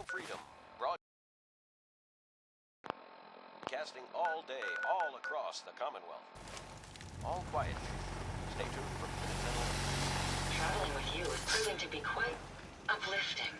Radio Freedom, broadcasting all day, all across the Commonwealth. All quiet. Stay tuned for minutes and minutes. Traveling with you is proving to be quite uplifting.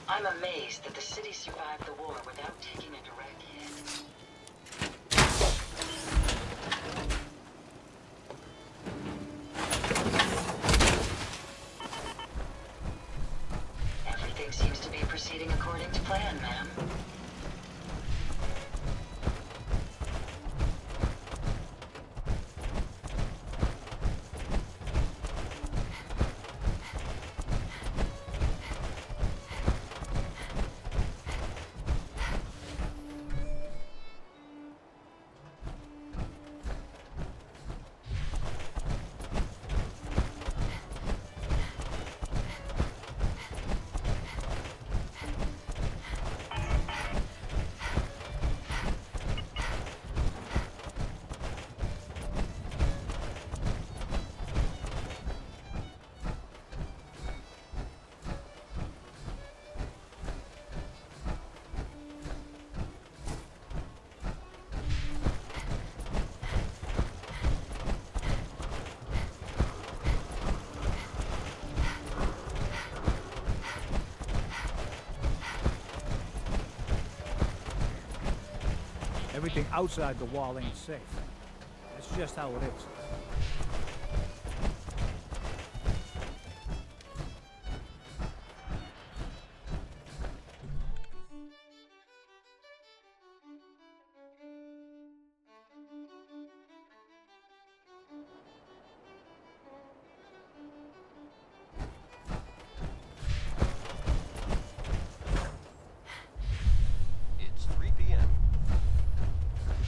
I'm amazed that the city survived the war without taking a direct hit. Everything seems to be proceeding according to plan, ma'am. Everything outside the wall ain't safe. That's just how it is. It's 3 p.m.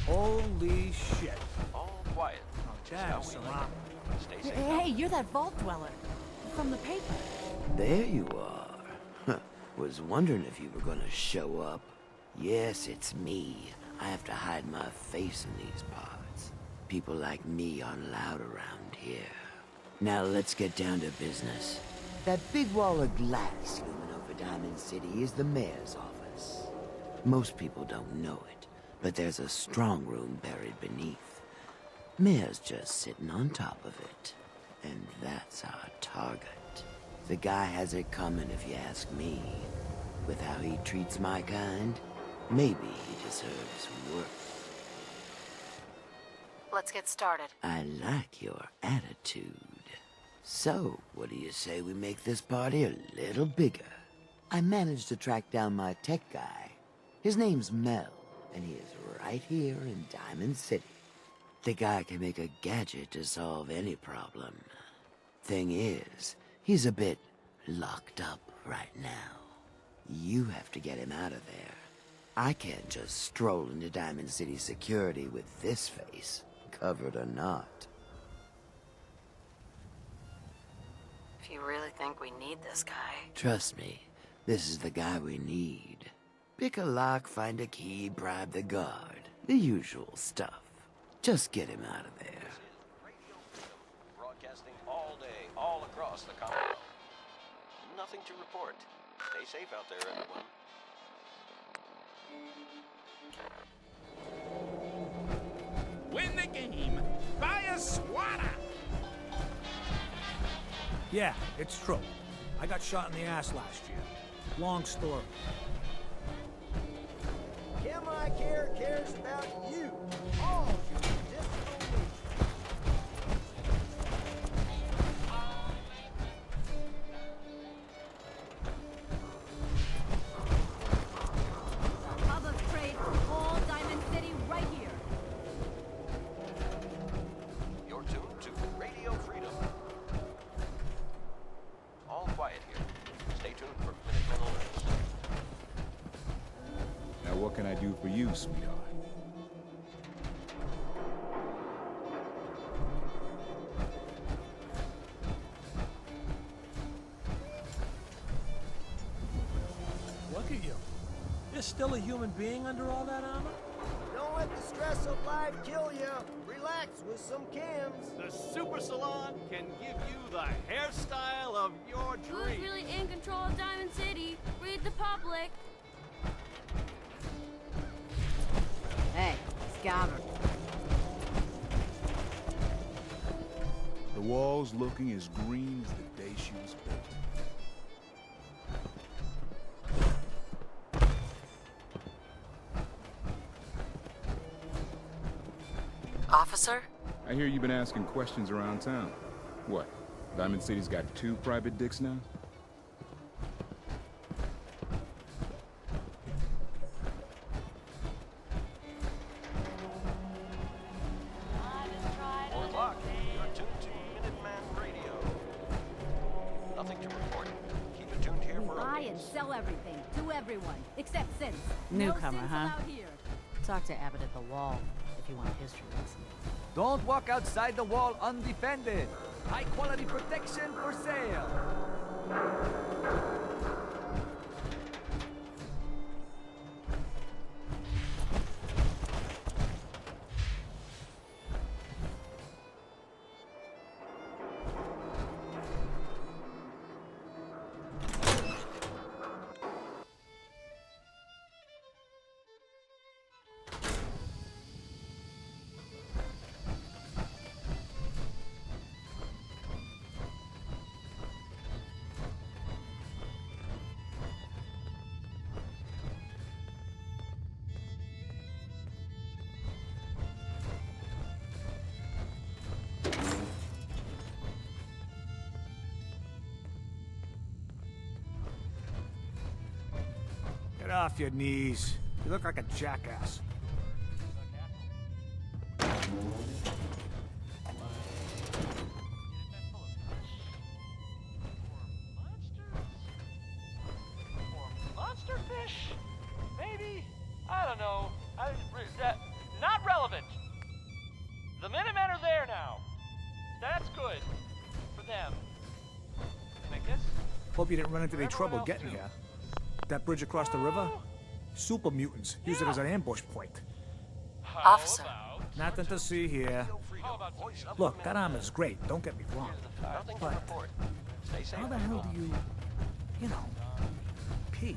Holy shit. All quiet. Oh, Just how that's we some like rock. it. Stay safe. Hey, you're that vault dweller from the paper. There you are. Was wondering if you were gonna show up. Yes, it's me. I have to hide my face in these parts. People like me aren't allowed around here. Now let's get down to business. That big wall of glass looming over Diamond City is the mayor's office. Most people don't know it, but there's a strong room buried beneath. Mayor's just sitting on top of it. And that's our target. The guy has it coming if you ask me. With how he treats my kind, maybe he deserves worse. Let's get started. I like your attitude. So, what do you say we make this party a little bigger? I managed to track down my tech guy. His name's Mel, and he is right here in Diamond City. The guy can make a gadget to solve any problem. Thing is, he's a bit locked up right now. You have to get him out of there. I can't just stroll into Diamond City security with this face, covered or not. If you really think we need this guy. Trust me, this is the guy we need. Pick a lock, find a key, bribe the guard. The usual stuff. Just get him out of there. This is Radio Freedom, broadcasting all day, all across the Commonwealth. Nothing to report. Stay safe out there, everyone. Win the game. Buy a swatter. Yeah, it's true. I got shot in the ass last year. Long story. Kim I Care cares about you. All your medicinal needs. Hub of trade for all Diamond City right here. do for you, sweetheart? Look at you. You're still a human being under all that armor? Don't let the stress of life kill you. Relax with some cams. The Super Salon can give you the hairstyle of your Who's dreams. really in control of Diamond City? Read the public. Hey, Scabber. The wall's looking as green as the day she was built. Officer? I hear you've been asking questions around town. What? Diamond City's got 2 private dicks now? Four o'clock. You're tuned to Minuteman Radio. Nothing to report. Keep it tuned here for Buy and updates. sell everything to everyone, except Sins. Newcomer, no Sins huh? allowed here. Talk to Abbott at the wall if you want a history lesson. Don't walk outside the wall undefended. High quality protection for sale. Get off your knees. You look like a jackass. Monster fish? Maybe? I don't know. Not relevant. The Minutemen are there now. That's good. For them. And I guess... Hope you didn't run into any For everyone trouble else, getting too. here. That bridge across the river? Super mutants. Use it as an ambush point. How Officer. about... Nothing to see here. Feel free to How about voice up Look, your that men. armor's great, don't get me wrong. Nothing to But report. Stay safe. how the hell do you know, pee?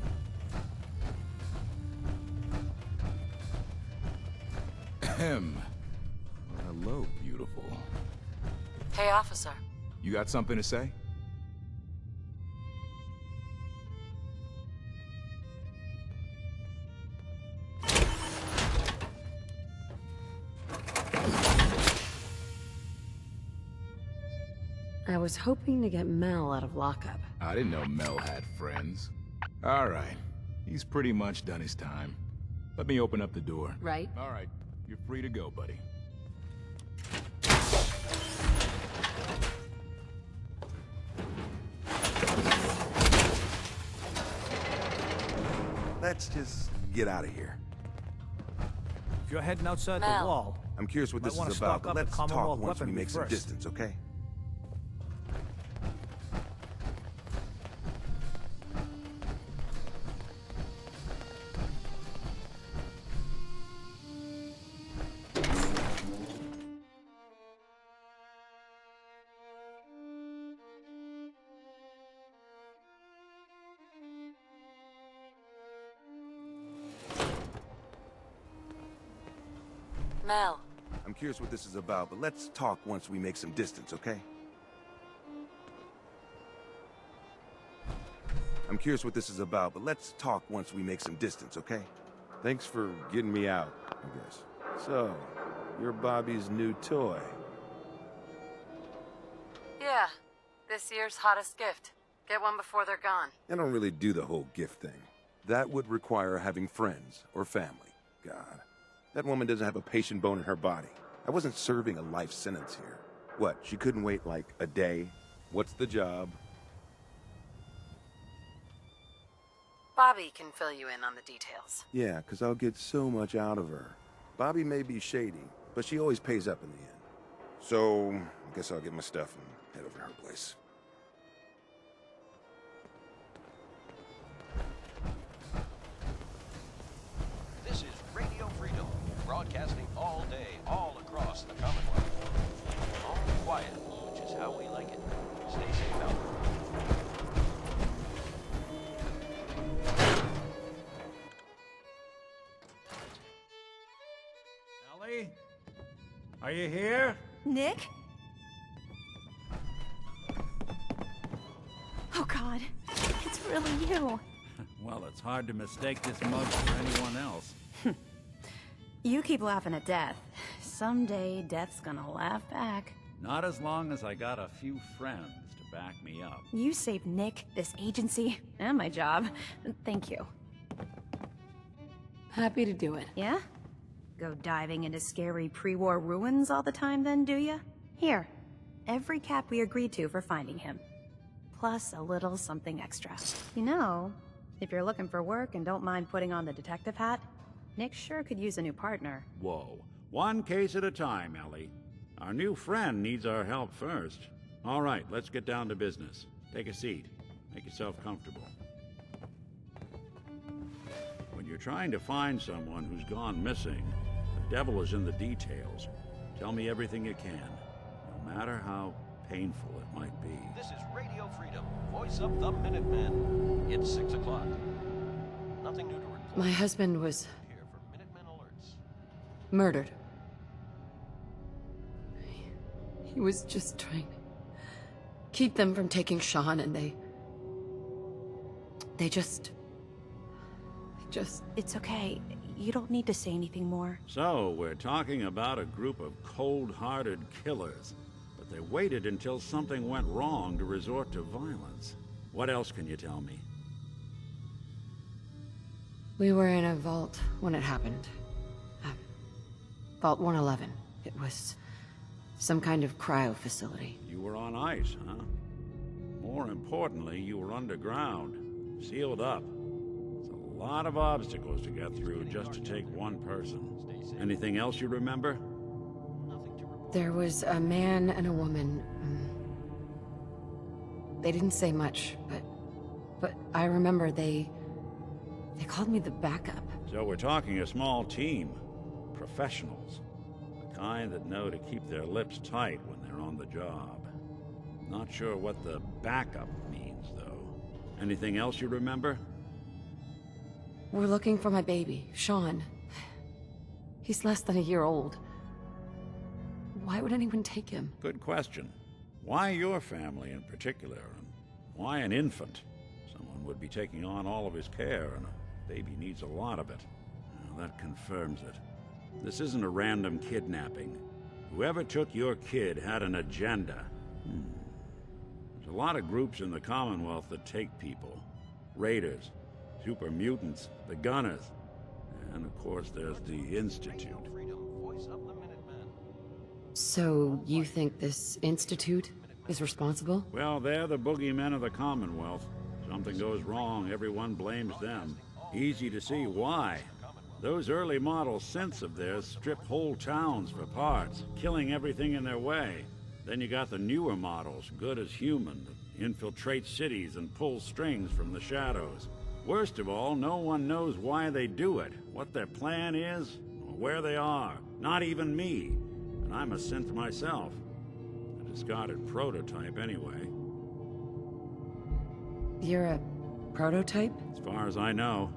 Ahem. Hello, beautiful. Hey, officer. You got something to say? I was hoping to get Mel out of lockup. I didn't know Mel had friends. All right. He's pretty much done his time. Let me open up the door. Right? All right. You're free to go, buddy. Let's just get out of here. If you're heading outside the Mel. wall, I'm curious what Might this wanna is about, stock but up at let's talk Commonwealth once we weaponry make some first. distance, okay? Mel. I'm curious what this is about, but let's talk once we make some distance, okay? I'm curious what this is about, but let's talk once we make some distance, okay? Thanks for getting me out, I guess. So, you're Bobby's new toy. Yeah. This year's hottest gift. Get one before they're gone. I don't really do the whole gift thing. That would require having friends or family. God. That woman doesn't have a patient bone in her body. I wasn't serving a life sentence here. What, she couldn't wait like a day? What's the job? Bobby can fill you in on the details. Yeah, 'cause I'll get so much out of her. Bobby may be shady, but she always pays up in the end. So, I guess I'll get my stuff and head over to her place. This is Radio Freedom, broadcasting all day, all across the Commonwealth. All quiet, which is how we like it. Stay safe out there. Ellie? Are you here? Nick? Oh God, it's really you. Well, it's hard to mistake this mug for anyone else. You keep laughing at death. Someday, death's gonna laugh back. Not as long as I got a few friends to back me up. You saved Nick, this agency, and my job. Thank you. Happy to do it. Yeah? Go diving into scary pre-war ruins all the time then, do ya? Here, every cap we agreed to for finding him. Plus a little something extra. You know, if you're looking for work and don't mind putting on the detective hat, Nick sure could use a new partner. Whoa. One case at a time, Ellie. Our new friend needs our help first. All right, let's get down to business. Take a seat. Make yourself comfortable. When you're trying to find someone who's gone missing, the devil is in the details. Tell me everything you can, no matter how painful it might be. This is Radio Freedom, voice of the Minutemen. It's 6 o'clock. Nothing new to report. My husband was Here for Minutemen alerts. murdered. He was just trying to keep them from taking Sean, and they just... It's okay. You don't need to say anything more. So, we're talking about a group of cold-hearted killers, but they waited until something went wrong to resort to violence. What else can you tell me? We were in a vault when it happened. Vault 111. It was some kind of cryo facility. You were on ice, huh? More importantly, you were underground, sealed up. It's a lot of obstacles to get through just to take one person. Anything else you remember? There was a man and a woman. They didn't say much, but I remember they called me the backup. So we're talking a small team. Professionals. The kind that know to keep their lips tight when they're on the job. Not sure what the backup means, though. Anything else you remember? We're looking for my baby, Sean. He's less than a year old. Why would anyone take him? Good question. Why your family in particular? And why an infant? Someone would be taking on all of his care, and a baby needs a lot of it. Well, that confirms it. This isn't a random kidnapping. Whoever took your kid had an agenda. There's a lot of groups in the Commonwealth that take people. Raiders, super mutants, the Gunners, and of course there's the Institute. So, you think this Institute is responsible? Well, they're the boogeymen of the Commonwealth. Something goes wrong, everyone blames them. Easy to see why. Those early model synths of theirs strip whole towns for parts, killing everything in their way. Then you got the newer models, good as human, that infiltrate cities and pull strings from the shadows. Worst of all, no one knows why they do it, what their plan is, or where they are. Not even me. And I'm a synth myself. A discarded prototype anyway. You're a prototype? As far as I know.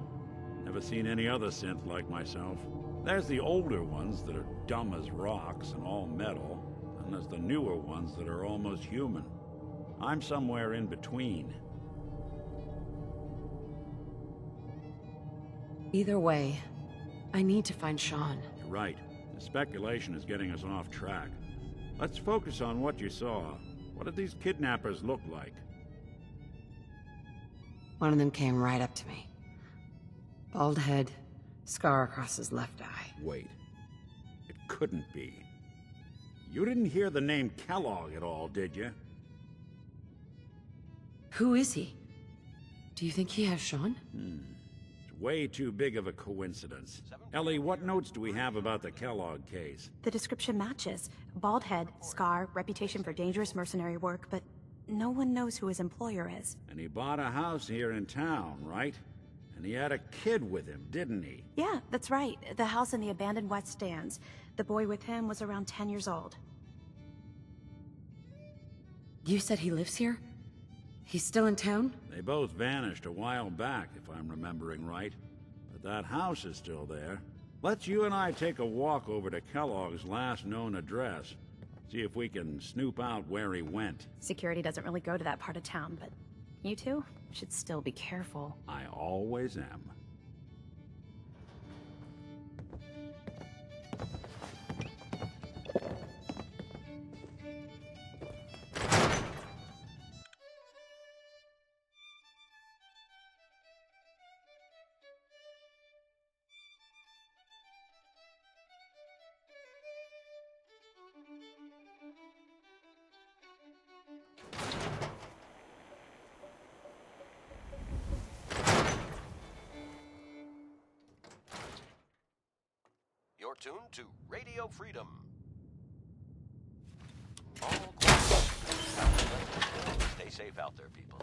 Never seen any other synth like myself. There's the older ones that are dumb as rocks and all metal, and there's the newer ones that are almost human. I'm somewhere in between. Either way, I need to find Sean. You're right. The speculation is getting us off track. Let's focus on what you saw. What did these kidnappers look like? One of them came right up to me. Bald head, scar across his left eye. Wait. It couldn't be. You didn't hear the name Kellogg at all, did you? Who is he? Do you think he has Sean? Way too big of a coincidence. Ellie, what notes do we have about the Kellogg case? The description matches. Bald head, scar, reputation for dangerous mercenary work, but no one knows who his employer is. And he bought a house here in town, right? And he had a kid with him, didn't he? Yeah, that's right. The house in the abandoned West Stands. The boy with him was around 10 years old. You said he lives here? He's still in town? They both vanished a while back, if I'm remembering right. But that house is still there. Let's you and I take a walk over to Kellogg's last known address. See if we can snoop out where he went. Security doesn't really go to that part of town, but you two should still be careful. I always am. You're tuned to Radio Freedom. All quiet. Stay safe out there, people.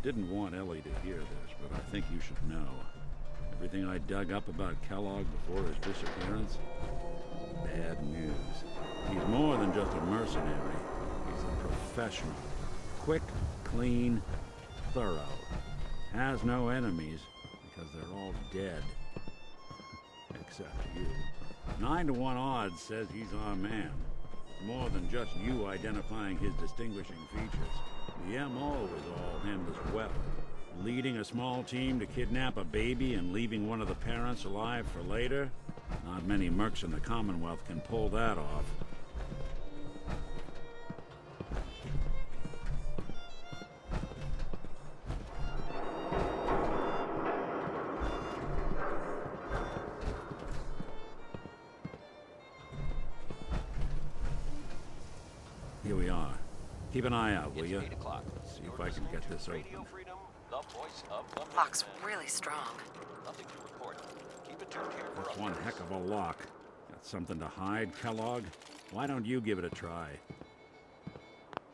Didn't want Ellie to hear this, but I think you should know. Everything I dug up about Kellogg before his disappearance? Bad news. He's more than just a mercenary. He's a professional. Quick, clean, thorough. Has no enemies, because they're all dead. Except you. 9 to 1 odds says he's our man. More than just you identifying his distinguishing features. The MO is all him as well. Leading a small team to kidnap a baby and leaving one of the parents alive for later? Not many mercs in the Commonwealth can pull that off. Here we are. Keep an eye out, will you? 8 o'clock. See if I can get this open. Radio Freedom, the voice of the Lock's Minutemen. really strong. Nothing to report. Keep it tuned here for That's one updates. heck of a lock. Got something to hide, Kellogg? Why don't you give it a try?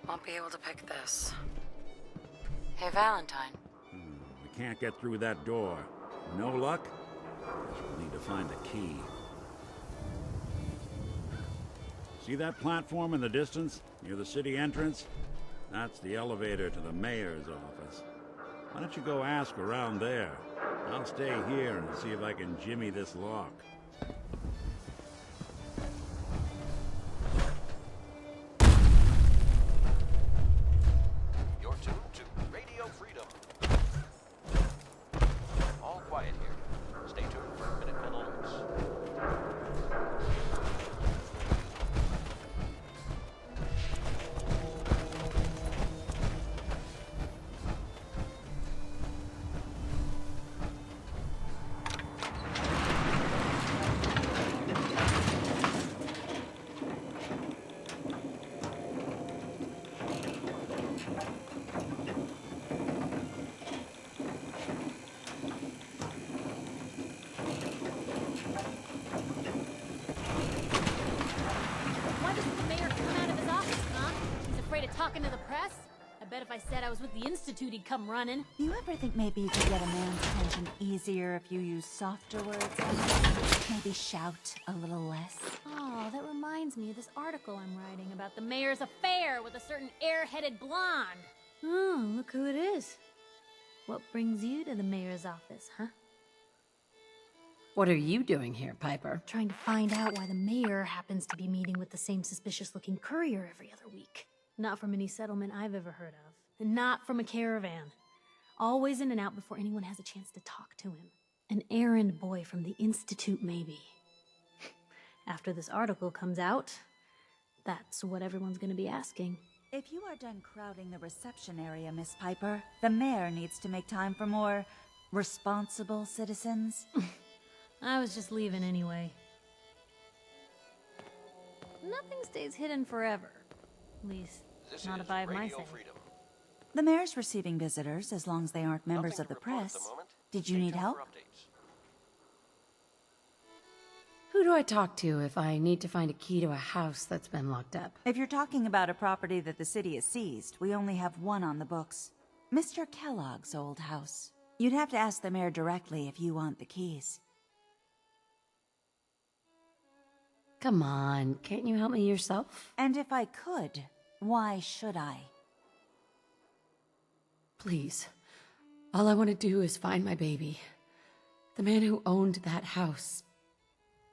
Won't be able to pick this. Hey, Valentine. We can't get through that door. No luck? Guess we'll need to find the key. See that platform in the distance, near the city entrance? That's the elevator to the mayor's office. Why don't you go ask around there? I'll stay here and see if I can jimmy this lock. You're tuned to Radio Freedom. All quiet here. Stay tuned for Minutemen alerts. Why doesn't the mayor come out of his office, huh? He's afraid of talking to the press? I bet if I said I was with the Institute, he'd come running. Do you ever think maybe you could get a man's attention easier if you use softer words? Maybe shout a little less? Oh, that reminds me of this article I'm writing about the mayor's affair with a certain air-headed blonde. Oh, look who it is. What brings you to the mayor's office, huh? What are you doing here, Piper? Trying to find out why the mayor happens to be meeting with the same suspicious-looking courier every other week. Not from any settlement I've ever heard of. And not from a caravan. Always in and out before anyone has a chance to talk to him. An errand boy from the Institute, maybe. After this article comes out, that's what everyone's gonna be asking. If you are done crowding the reception area, Miss Piper, the mayor needs to make time for more responsible citizens. I was just leaving anyway. Nothing stays hidden forever. At least, not if I have my say. The mayor's receiving visitors as long as they aren't members of the press. Did you need help? Who do I talk to if I need to find a key to a house that's been locked up? If you're talking about a property that the city has seized, we only have one on the books. Mr. Kellogg's old house. You'd have to ask the mayor directly if you want the keys. Come on, can't you help me yourself? And if I could, why should I? Please. All I want to do is find my baby. The man who owned that house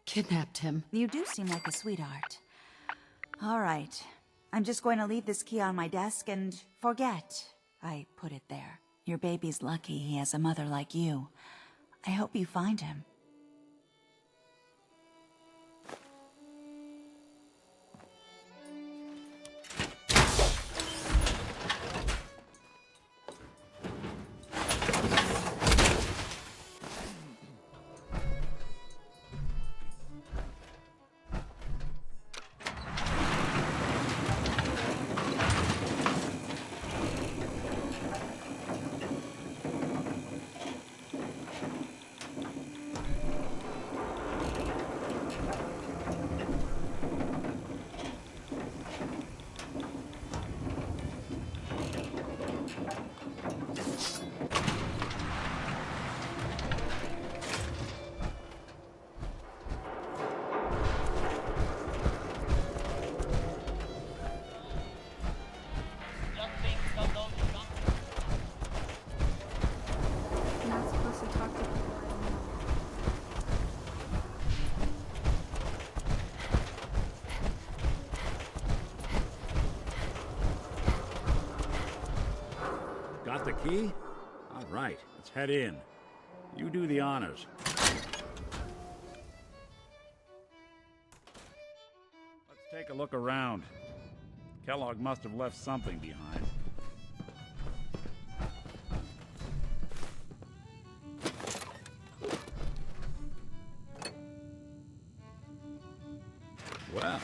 kidnapped him. You do seem like a sweetheart. All right. I'm just going to leave this key on my desk and forget I put it there. Your baby's lucky he has a mother like you. I hope you find him. Got the key? All right, let's head in. You do the honors. Let's take a look around. Kellogg must have left something behind. Well,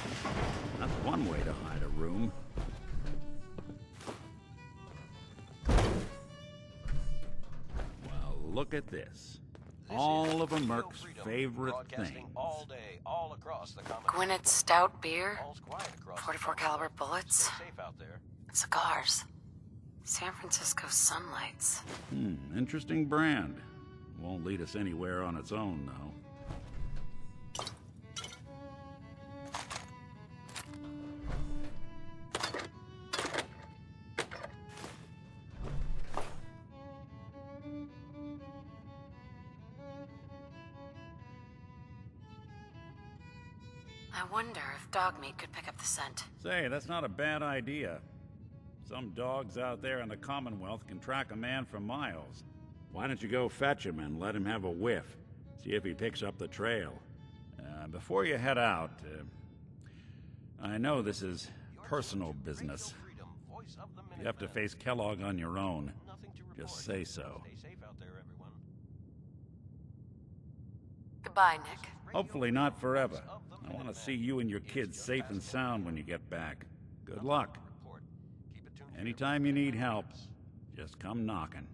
that's one way to hide a room. Look at this. All of a Merc's favorite things. All day, all across the Gwinnett stout beer, 44 caliber bullets, cigars, San Francisco sunlights. Interesting brand. Won't lead us anywhere on its own, though. I wonder if dog meat could pick up the scent. Say, that's not a bad idea. Some dogs out there in the Commonwealth can track a man for miles. Why don't you go fetch him and let him have a whiff? See if he picks up the trail. Before you head out, I know this is personal business. If you have to face Kellogg on your own, just say so. Goodbye, Nick. Hopefully not forever. I want to see you and your kids safe and sound when you get back. Good luck. Anytime you need help, just come knocking.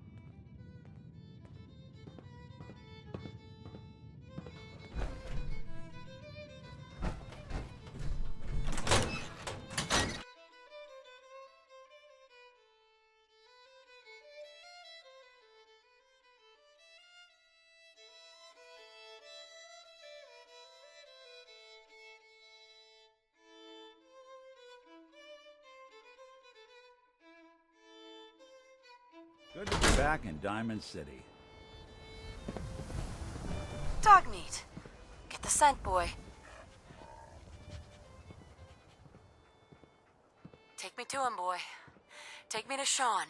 Good to be back in Diamond City. Dog meat. Get the scent, boy. Take me to him, boy. Take me to Sean.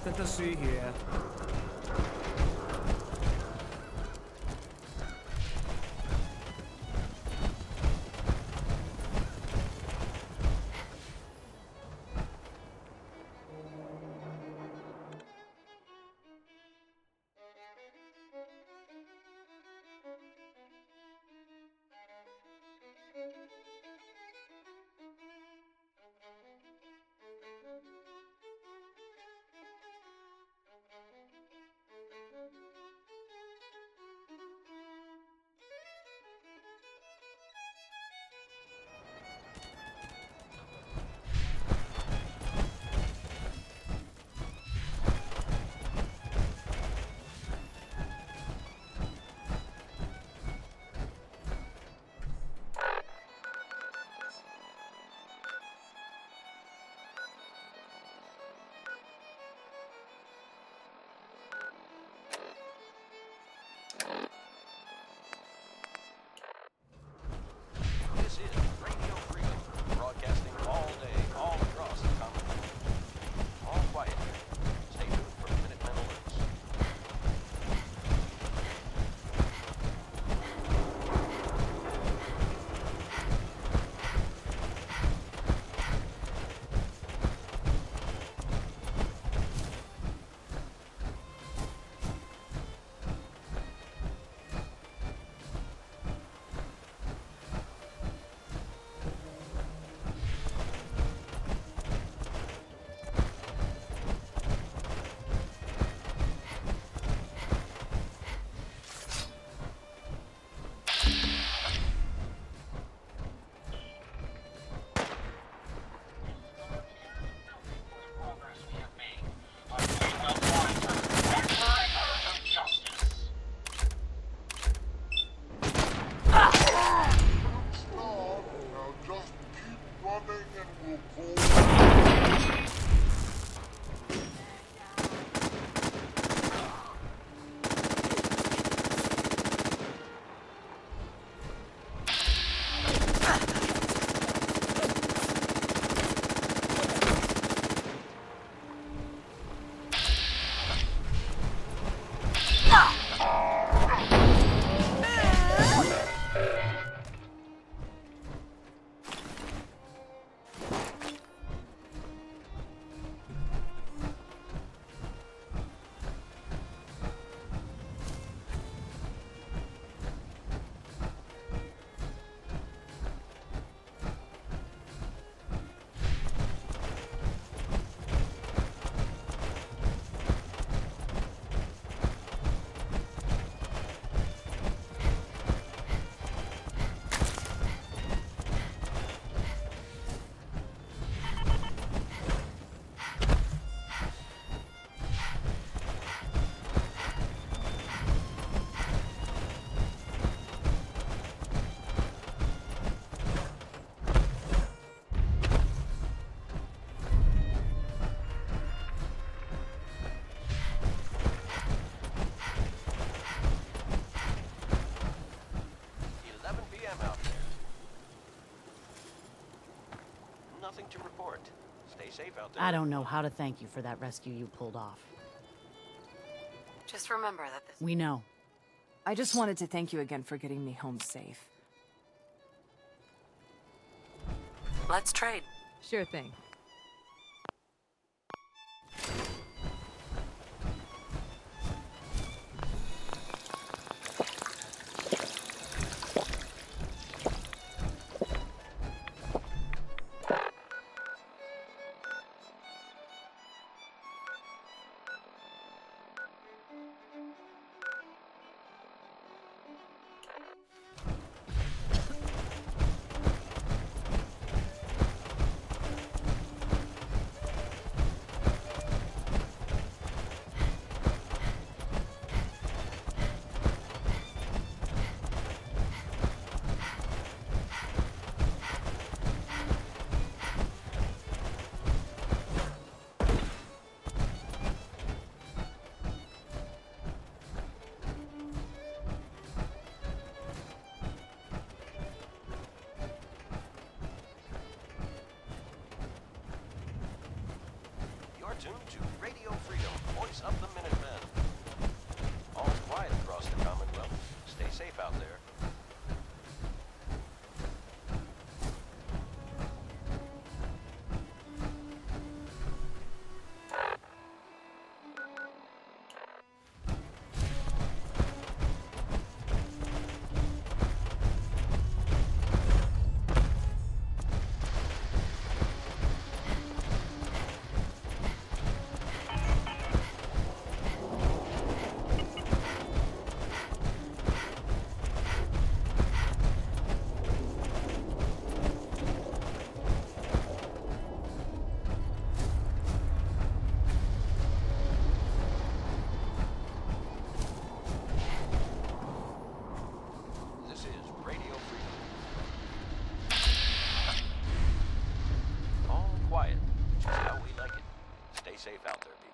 Nothing to see here. This is Radio Freedom, broadcasting all day, all across the Commonwealth. All quiet here. Stay tuned for Minutemen alerts. Nothing to report. Stay safe out there. I don't know how to thank you for that rescue you pulled off. Just remember that this... We know. I just wanted to thank you again for getting me home safe. Let's trade. Sure thing. You're tuned to Radio Freedom. Race of the Minutemen. All quiet across the Commonwealth. Stay safe out there. This is Radio Freedom. All quiet, which is how we like it. Stay safe out there, people.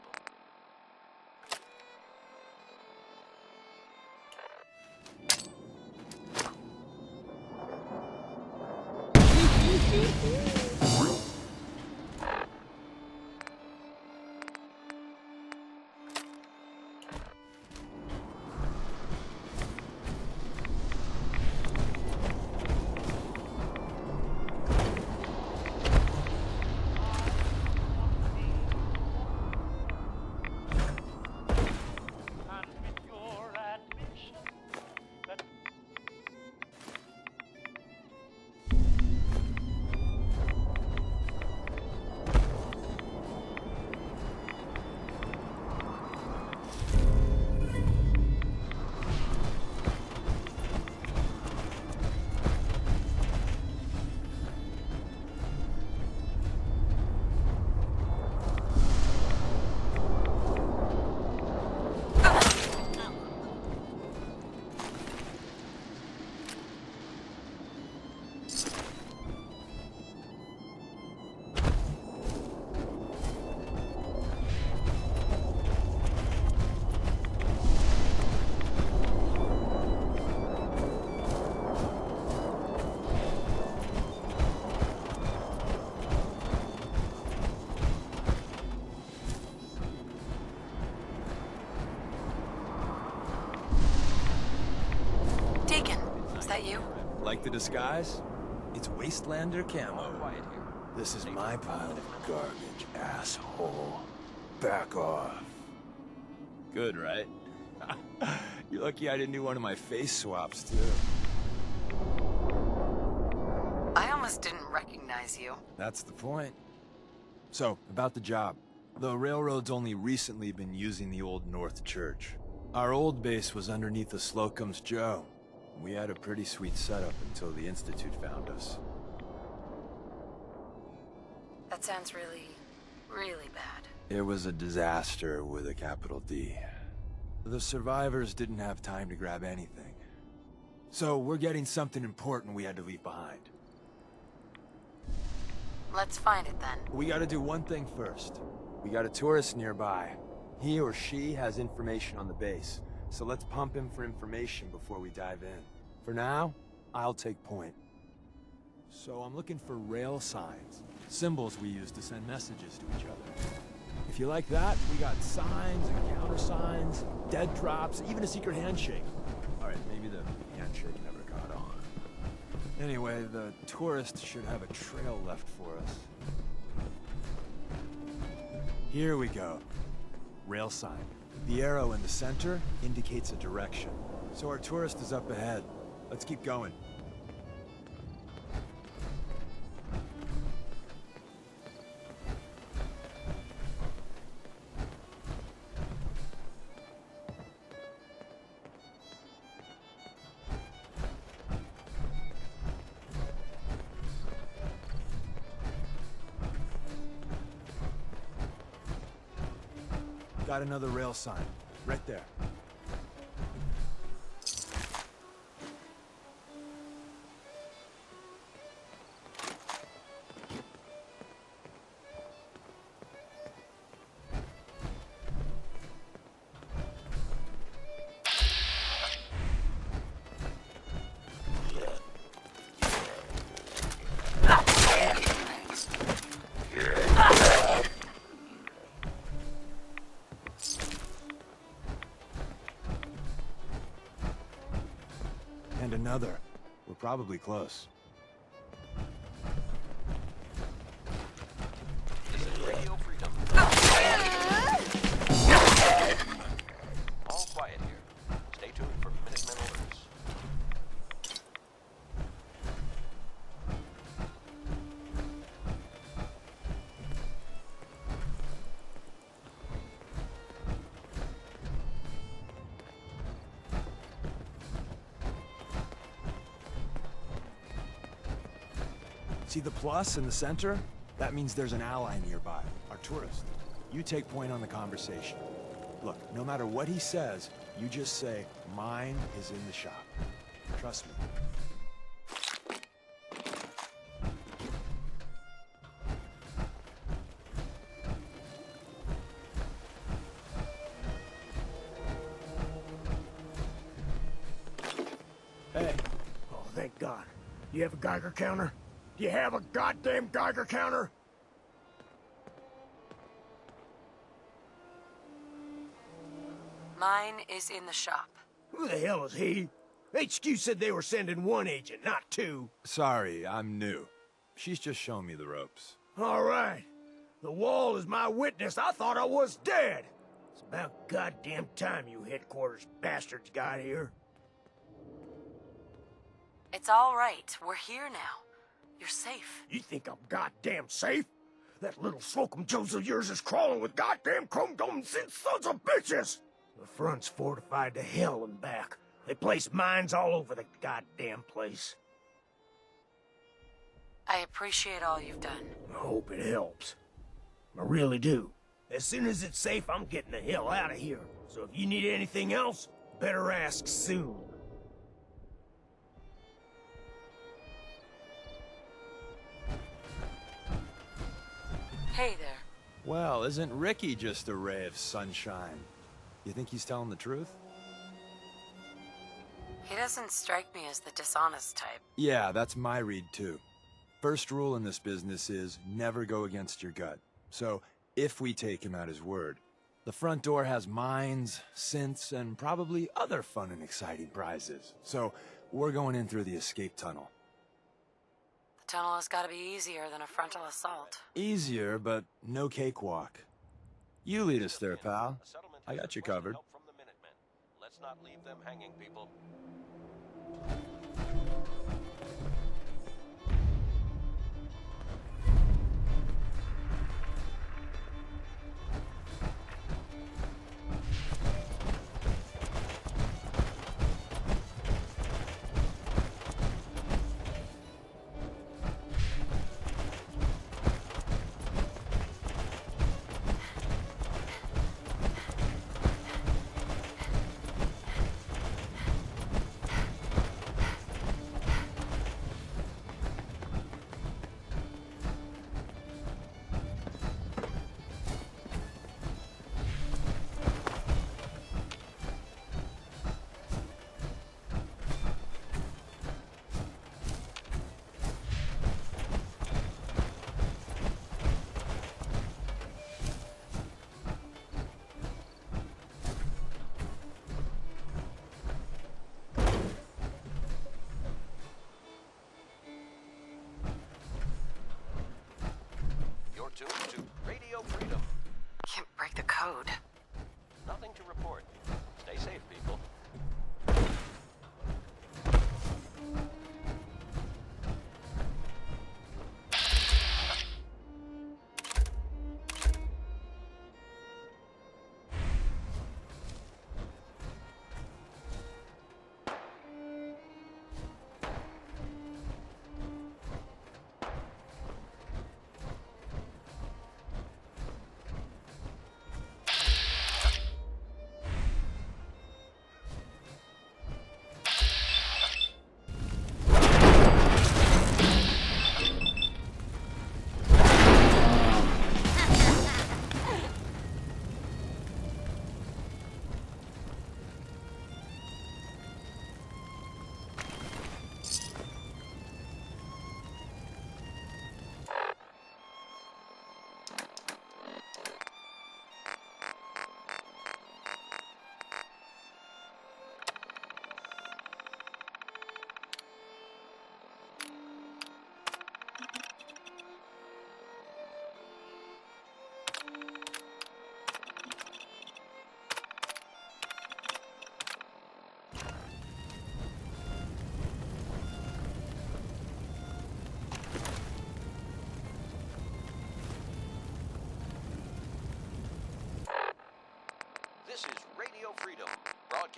Like the disguise? It's Wastelander camo. This is my pile of garbage, asshole. Back off. Good, right? You're lucky I didn't do one of my face swaps, too. I almost didn't recognize you. That's the point. So, about the job. The railroad's only recently been using the Old North Church. Our old base was underneath the Slocum's Joe. We had a pretty sweet setup until the Institute found us. That sounds really, really bad. It was a disaster with a capital D. The survivors didn't have time to grab anything. So we're getting something important we had to leave behind. Let's find it then. We gotta do one thing first. We got a tourist nearby. He or she has information on the base. So let's pump him for information before we dive in. For now, I'll take point. So I'm looking for rail signs, symbols we use to send messages to each other. If you like that, we got signs and countersigns, dead drops, even a secret handshake. All right, maybe the handshake never got on. Anyway, the tourist should have a trail left for us. Here we go. Rail sign. The arrow in the center indicates a direction. So our tourist is up ahead. Let's keep going. Got another rail sign. Right there. And another. We're probably close. This is Radio Freedom. All quiet here. Stay tuned for Minutemen alerts. See the plus in the center? That means there's an ally nearby, our tourist. You take point on the conversation. Look, no matter what he says, you just say, mine is in the shop. Trust me. Hey. Oh, thank God. You have a Geiger counter? Do you have a goddamn Geiger counter? Mine is in the shop. Who the hell is he? HQ said they were sending one agent, not two. Sorry, I'm new. She's just showing me the ropes. All right. The wall is my witness. I thought I was dead. It's about goddamn time you headquarters bastards got here. It's all right. We're here now. You're safe. You think I'm goddamn safe? That little Slocum Joes of yours is crawling with goddamn chrome-domed sons of bitches! The front's fortified to hell and back. They place mines all over the goddamn place. I appreciate all you've done. I hope it helps. I really do. As soon as it's safe, I'm getting the hell out of here. So if you need anything else, better ask soon. Hey there. Well, isn't Ricky just a ray of sunshine? You think he's telling the truth? He doesn't strike me as the dishonest type. Yeah, that's my read too. First rule in this business is never go against your gut. So, if we take him at his word, the front door has mines, synths, and probably other fun and exciting prizes. So, we're going in through the escape tunnel. The tunnel has got to be easier than a frontal assault. Easier, but no cakewalk. You lead us there, pal. I got you covered. Help from the Minutemen. Let's not leave them hanging, people. Tuned to Radio Freedom. Can't break the code. Nothing to report. Stay safe, people.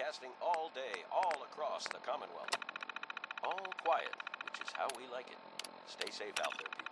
broadcasting all day, all across the Commonwealth. All quiet, which is how we like it. Stay safe out there, people.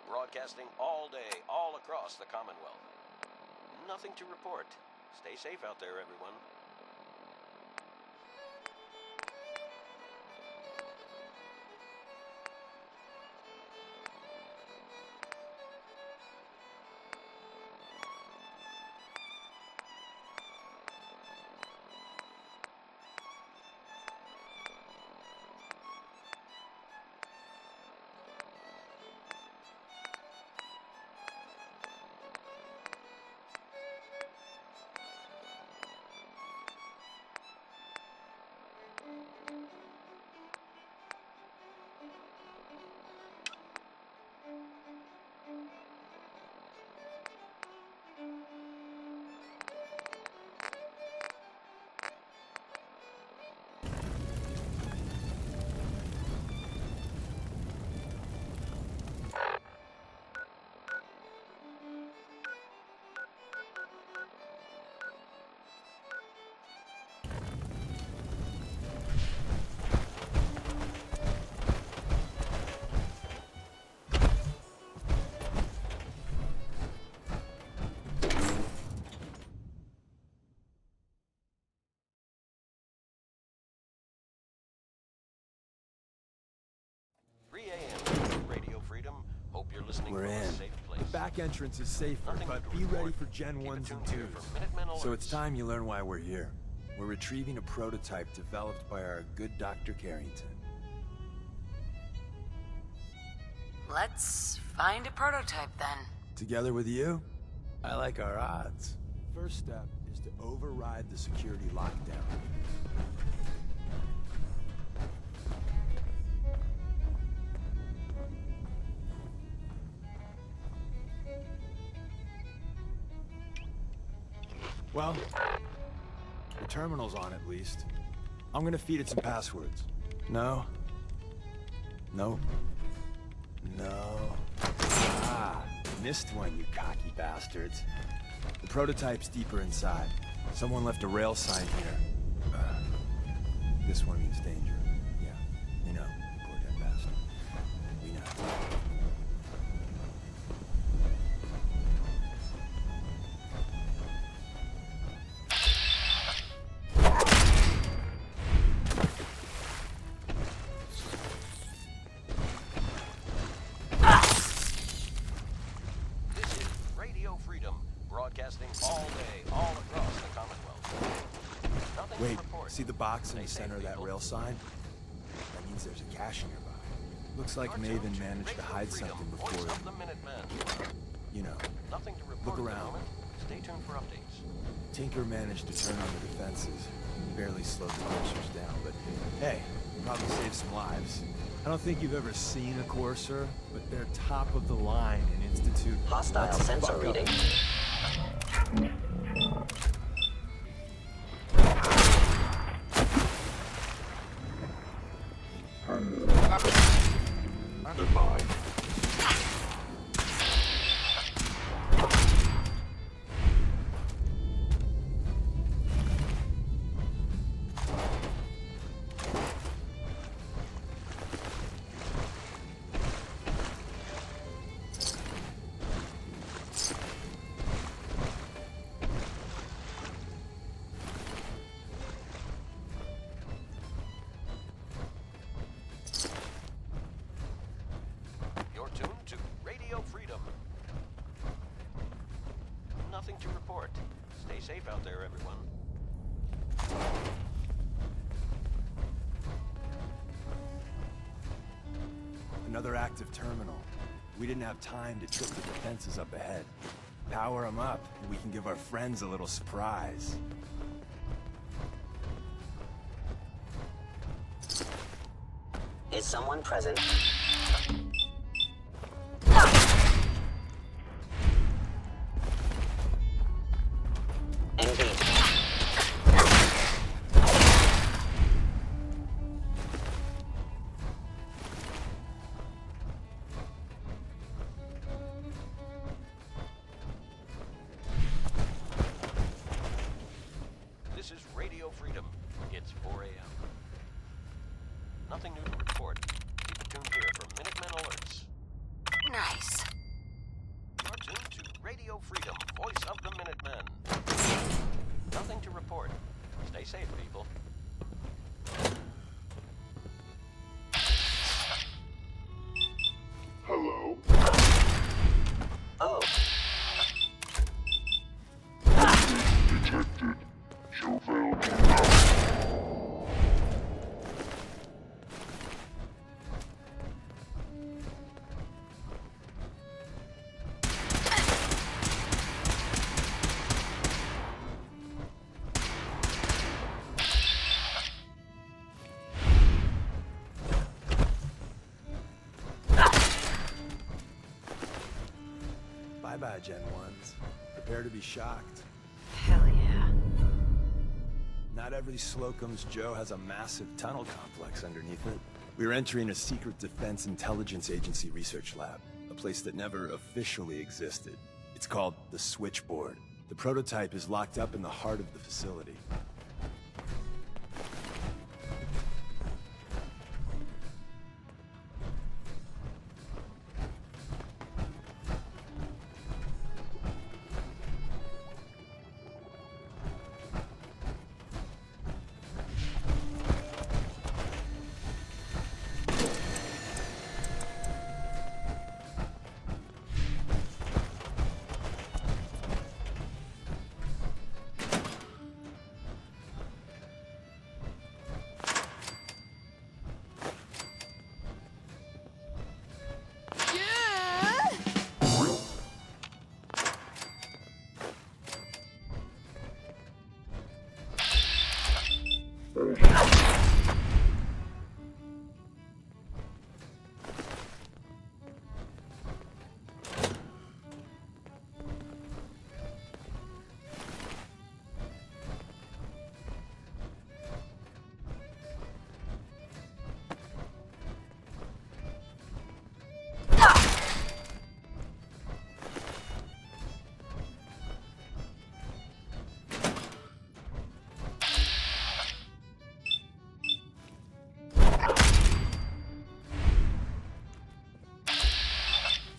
Broadcasting all day, all across the Commonwealth. Nothing to report. Stay safe out there, everyone. We're in. The back entrance is safer, but be ready for Gen 1s and 2s. So it's time you learn why we're here. We're retrieving a prototype developed by our good Dr. Carrington. Let's find a prototype then. Together with you, I like our odds. First step is to override the security lockdown. Well, the terminal's on at least. I'm gonna feed it some passwords. No. No. No. Ah, missed one, you cocky bastards. The prototype's deeper inside. Someone left a rail sign here. This one means danger. Yeah, we know. Poor dead bastard. We know. Broadcasting all day, all across the Commonwealth. Nothing Wait, to report. see the box in the Stay center of safe, that people. rail sign? That means there's a cache nearby. Looks like Maven managed to hide something before. Voice of the Minutemen. You know, Nothing to report look at the around. moment. Stay tuned for updates. Tinker managed to turn on the defenses. Barely slowed the coursers down, but hey, probably saved some lives. I don't think you've ever seen a courser, but they're top of the line in Institute. Hostile Let's sensor fuck up. reading. Goodbye. You're tuned to Radio Freedom. Nothing to report. Stay safe out there, everyone. Another active terminal. We didn't have time to trip the defenses up ahead. Power them up, and we can give our friends a little surprise. Is someone present? Engage. This is Radio Freedom. It's 4 a.m. Nothing new to report. Keep it tuned here for Minutemen alerts. Nice. You're tuned to Radio Freedom, voice of the Minutemen. Nothing to report. Stay safe, people. Hello? Oh. Detected. Chauvel. Bye-bye, Gen 1s. Prepare to be shocked. Hell yeah. Not every Slocum's Joe has a massive tunnel complex underneath it. We're entering a secret Defense Intelligence Agency research lab, a place that never officially existed. It's called the Switchboard. The prototype is locked up in the heart of the facility.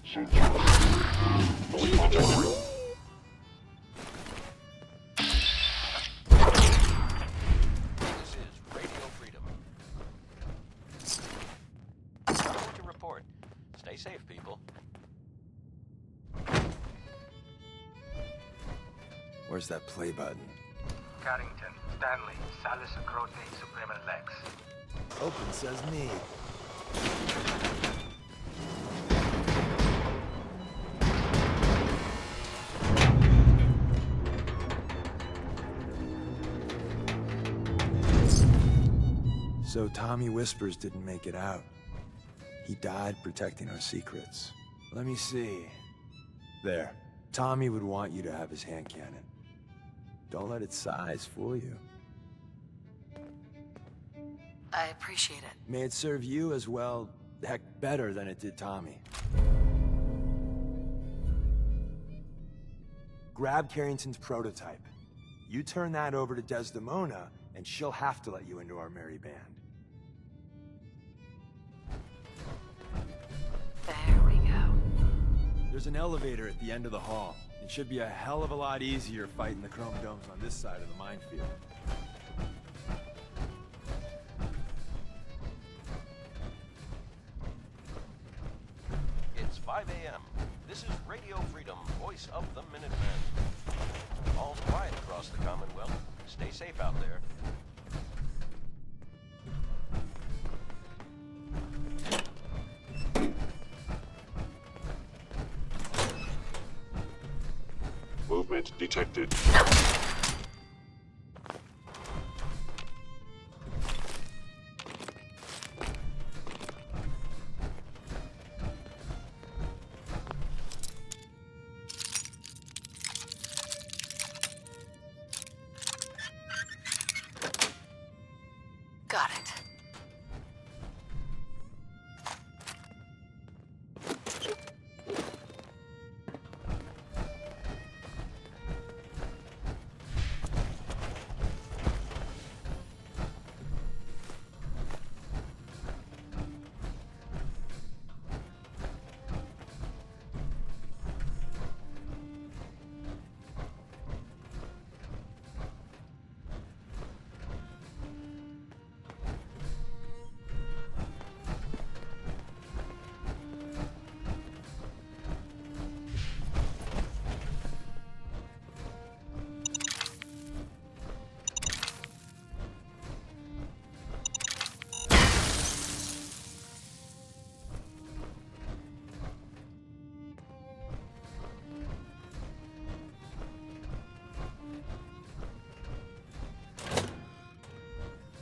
This is Radio Freedom. Nothing to report. Stay safe, people. Where's that play button? Carrington, Stanley, Salus Acrote, Suprema Lex. Open says me. So Tommy Whispers didn't make it out. He died protecting our secrets. Let me see. There. Tommy would want you to have his hand cannon. Don't let its size fool you. I appreciate it. May it serve you as well, heck, better than it did Tommy. Grab Carrington's prototype. You turn that over to Desdemona, and she'll have to let you into our merry band. There we go. There's an elevator at the end of the hall. It should be a hell of a lot easier fighting the chrome domes on this side of the minefield. It's 5 a.m. This is Radio Freedom, voice of the Minutemen. All's quiet across the Commonwealth. Stay safe out there. movement detected. Got it.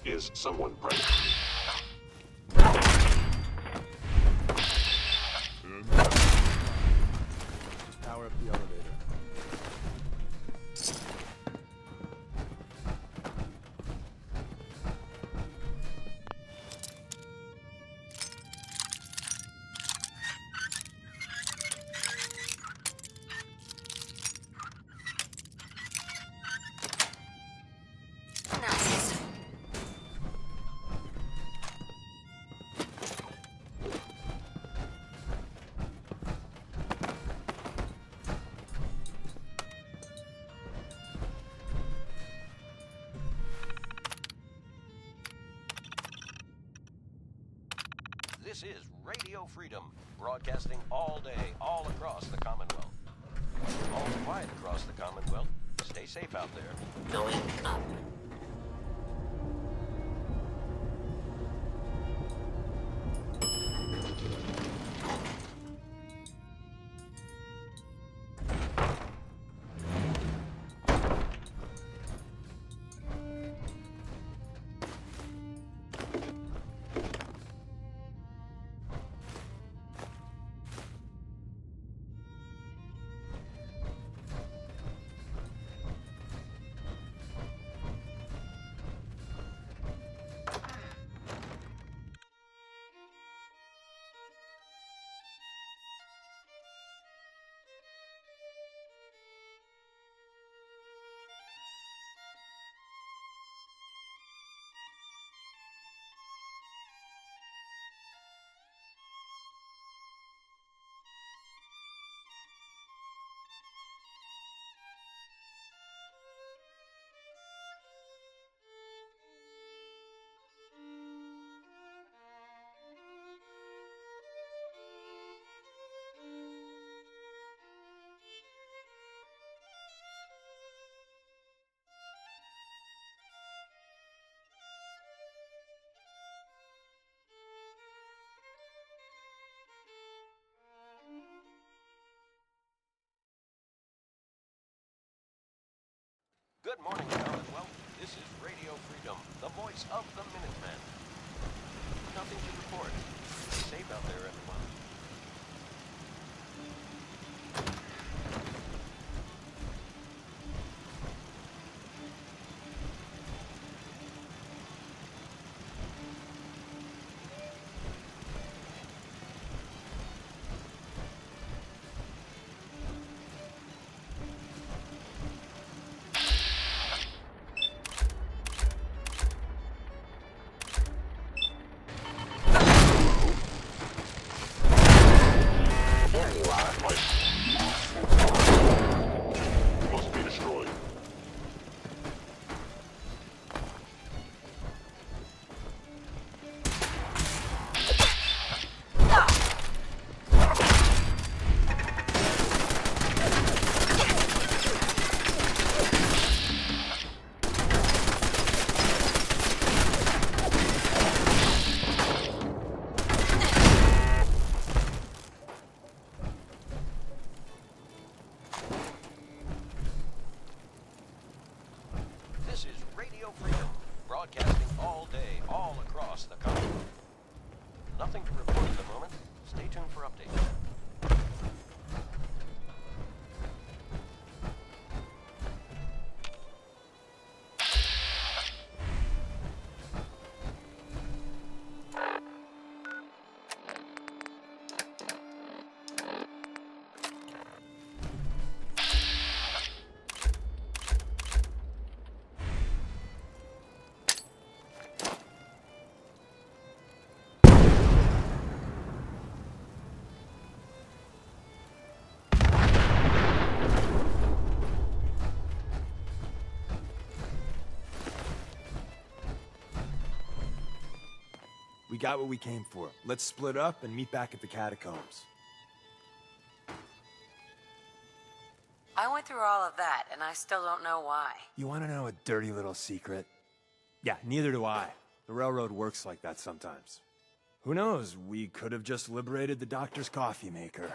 Is someone present? Power up the elevator. This is Radio Freedom, broadcasting all day, all across the Commonwealth. All quiet across the Commonwealth. Stay safe out there. Going up. Good morning, Commonwealth. This is Radio Freedom, the voice of the Minutemen. Nothing to report. Stay safe out there, everyone. got what we came for. Let's split up and meet back at the catacombs. I went through all of that, and I still don't know why. You want to know a dirty little secret? Yeah, neither do I. The railroad works like that sometimes. Who knows? We could have just liberated the doctor's coffee maker.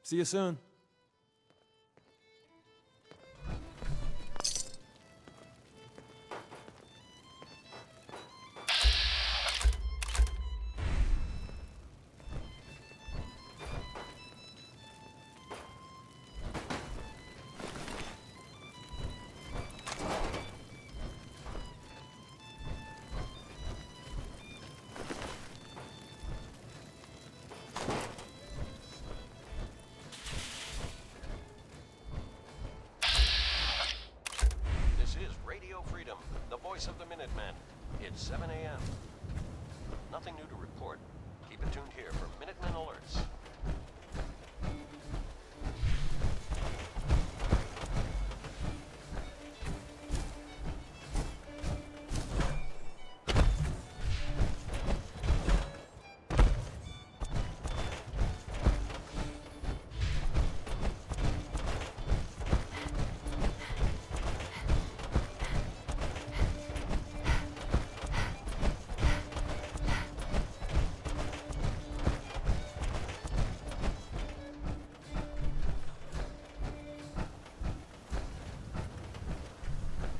See you soon. Of the Minutemen. It's 7 a.m. Nothing new to report. Keep it tuned here for Minutemen alerts.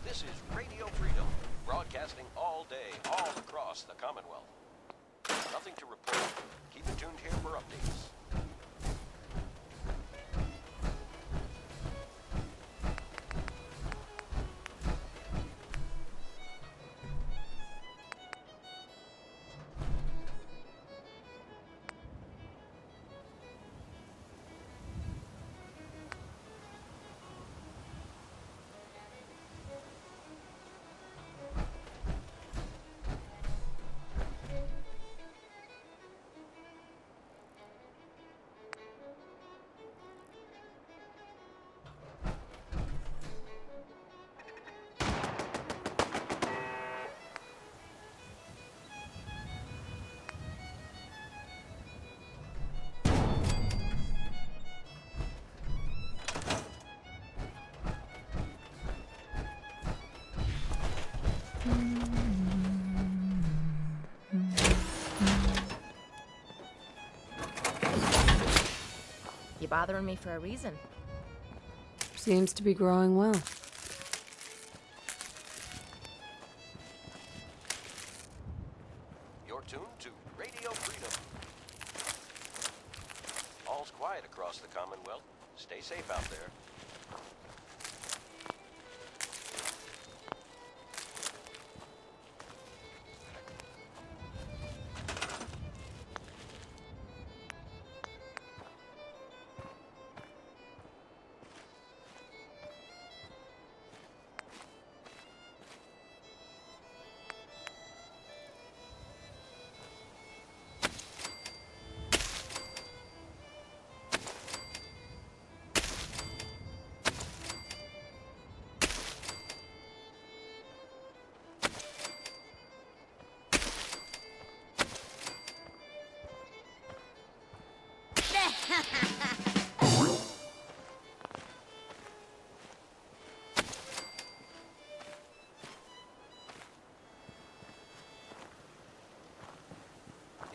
This is Radio Freedom, broadcasting all day, all across the Commonwealth. Nothing to report. Keep it tuned here for updates. You bothering me for a reason. Seems to be growing well. You're tuned to Radio Freedom. All's quiet across the Commonwealth. Stay safe out there.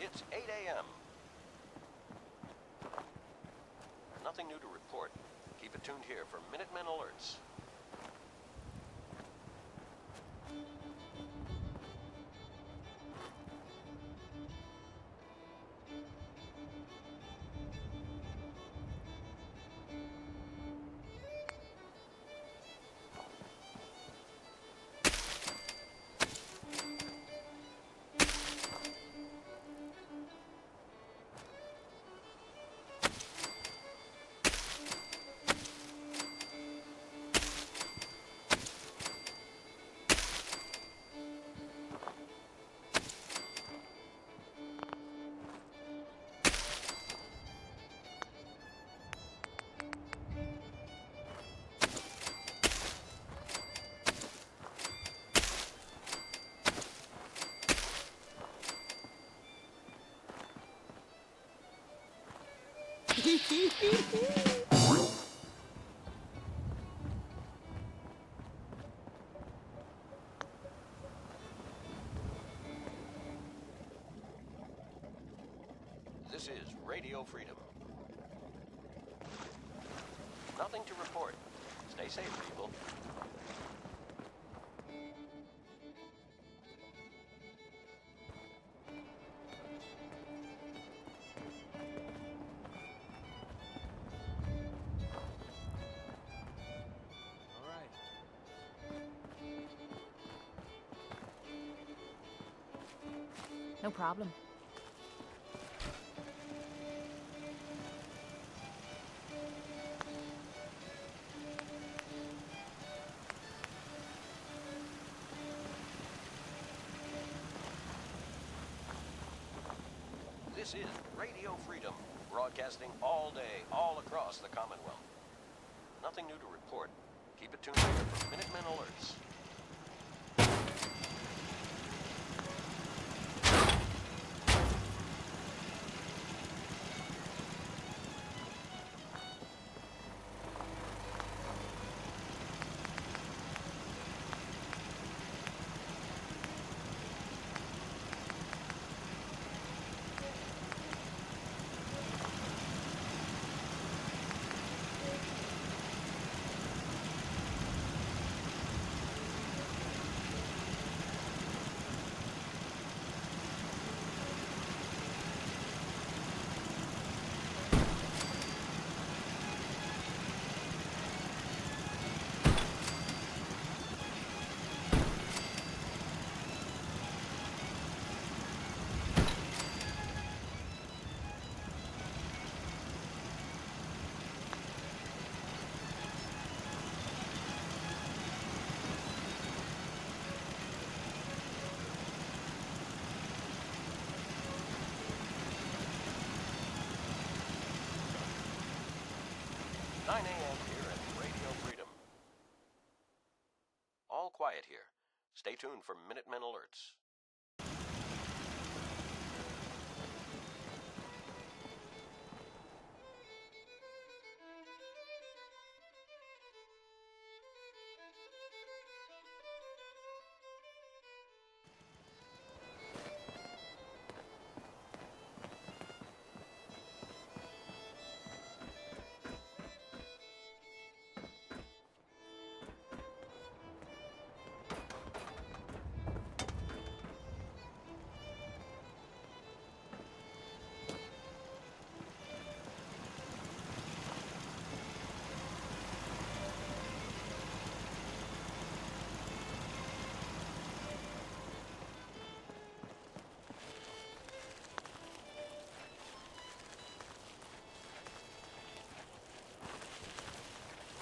It's 8 a.m. Nothing new to report. Keep it tuned here for Minutemen alerts. This is Radio Freedom. Nothing to report. Stay safe, people. No problem. This is Radio Freedom, broadcasting all day, all across the Commonwealth. Nothing new to report. Keep it tuned here for Minutemen alerts. A.m. here at Radio Freedom. All quiet here. Stay tuned for Minutemen alerts.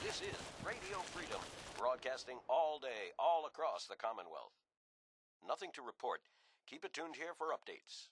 This is Radio Freedom, broadcasting all day, all across the Commonwealth. Nothing to report. Keep it tuned here for updates.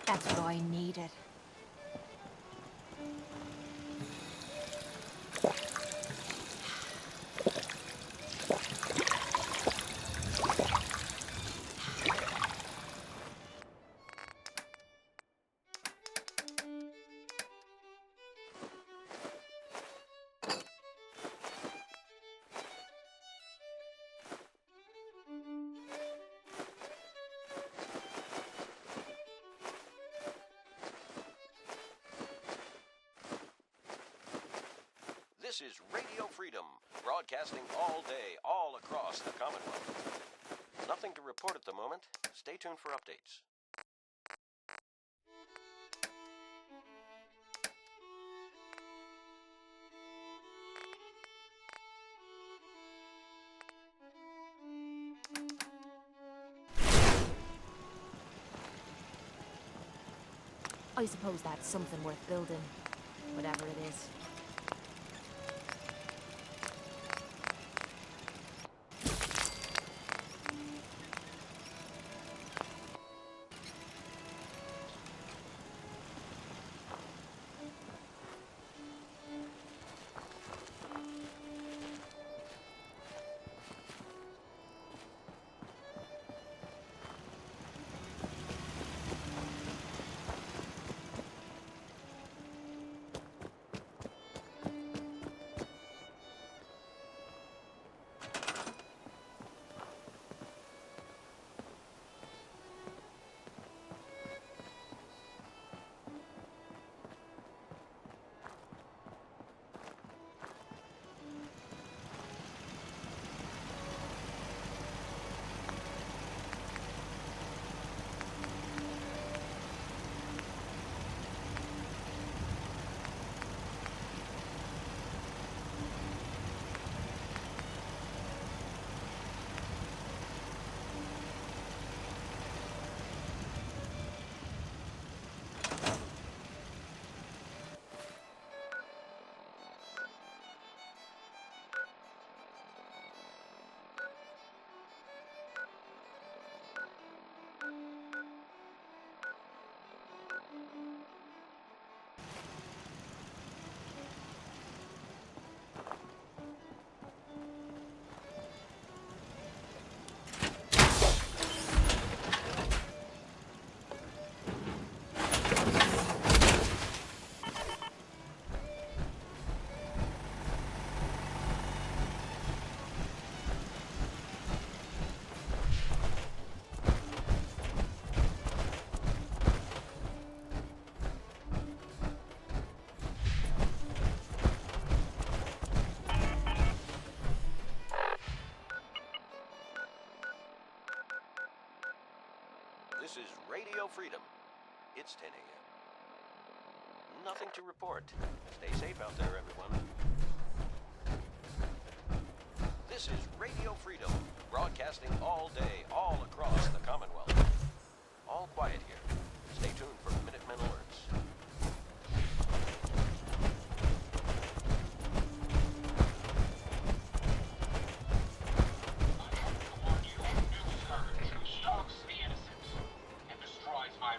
That's what I needed. This is Radio Freedom, broadcasting all day, all across the Commonwealth. Nothing to report at the moment. Stay tuned for updates. I suppose that's something worth building. Whatever it is. This is Radio Freedom. It's 10 a.m. Nothing to report. Stay safe out there, everyone. This is Radio Freedom, broadcasting all day, all across the Commonwealth. All quiet here. Stay tuned for Minutemen alerts.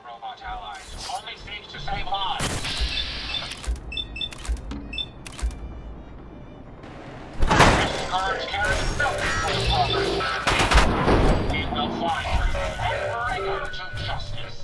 Robot allies who only seeks to save lives. This scourge carries nothing for the progress of it will find every urge of justice.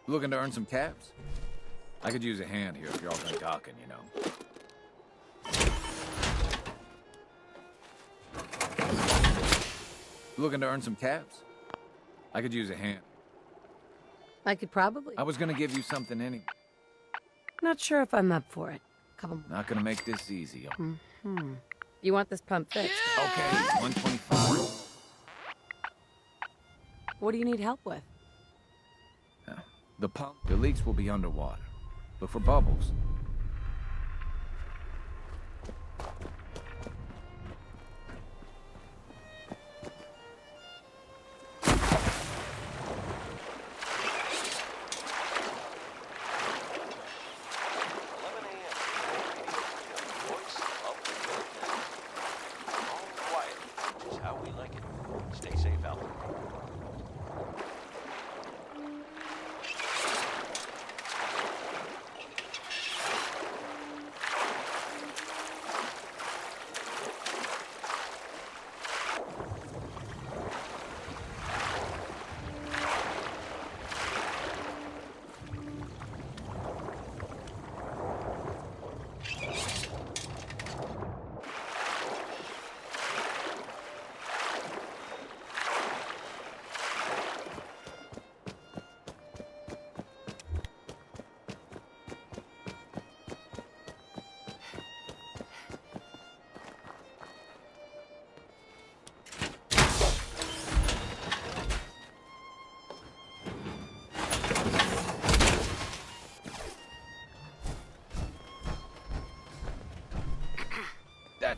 Looking to earn some caps? I could use a hand here if you're all done talking, you know. Looking to earn some caps? I could use a hand. I could probably. I was gonna give you something anyway. Not sure if I'm up for it. Couple. Not gonna make this easy. You want this pump fixed? Okay, 125. What do you need help with? The pump, the leaks will be underwater. But for bubbles,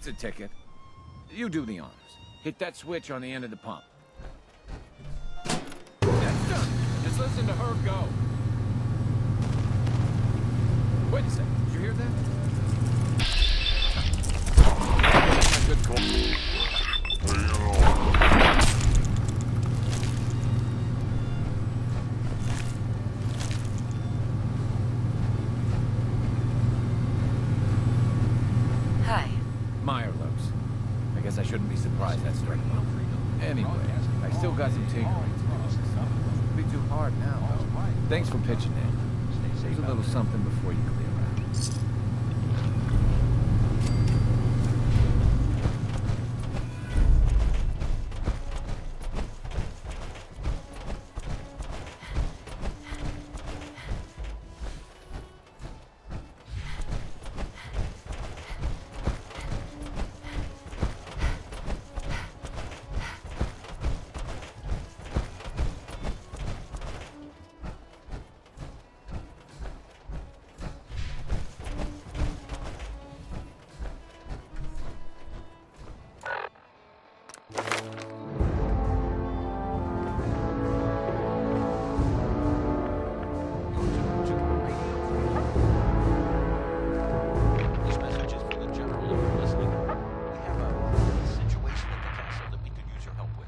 a ticket. You do the honors. Hit that switch on the end of the pump. That's done. Just listen to her go. Wait a second. Did you hear that? Good call. Hi. Meyer loves. I guess I shouldn't be surprised that's striking well. Anyway, I still got some tinkering to do. Shouldn't be too hard now, though. Thanks for pitching in. Here's a little something before you clear out. This message is for the general if you're listening. We have a situation at the castle that we could use your help with.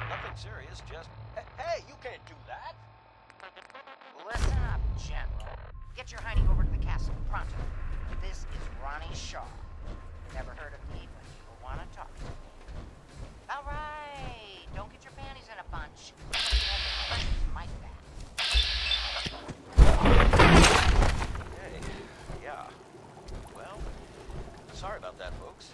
Nothing serious, just... Hey, you can't do that! Listen up, General. Get your hiney over to the castle, pronto. This is Ronnie Shaw. Never heard of me, but you'll want to talk to me. All right, don't get your panties in a bunch. Mike back. Hey, yeah. Well, sorry about that, folks.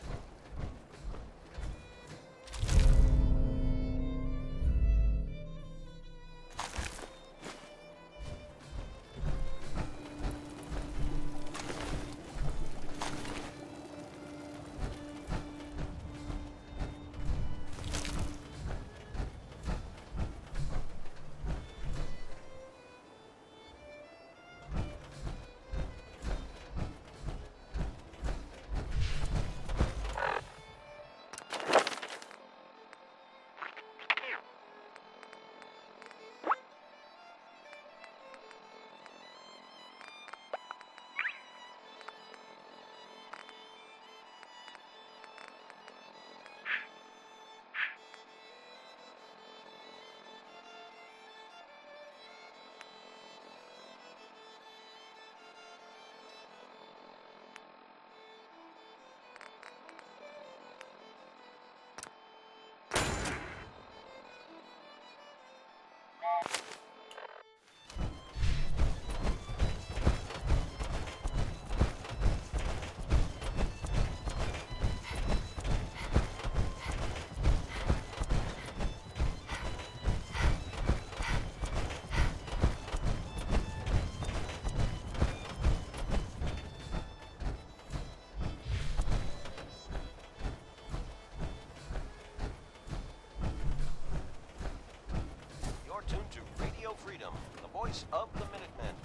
You're tuned to Radio Freedom, the voice of the Minutemen.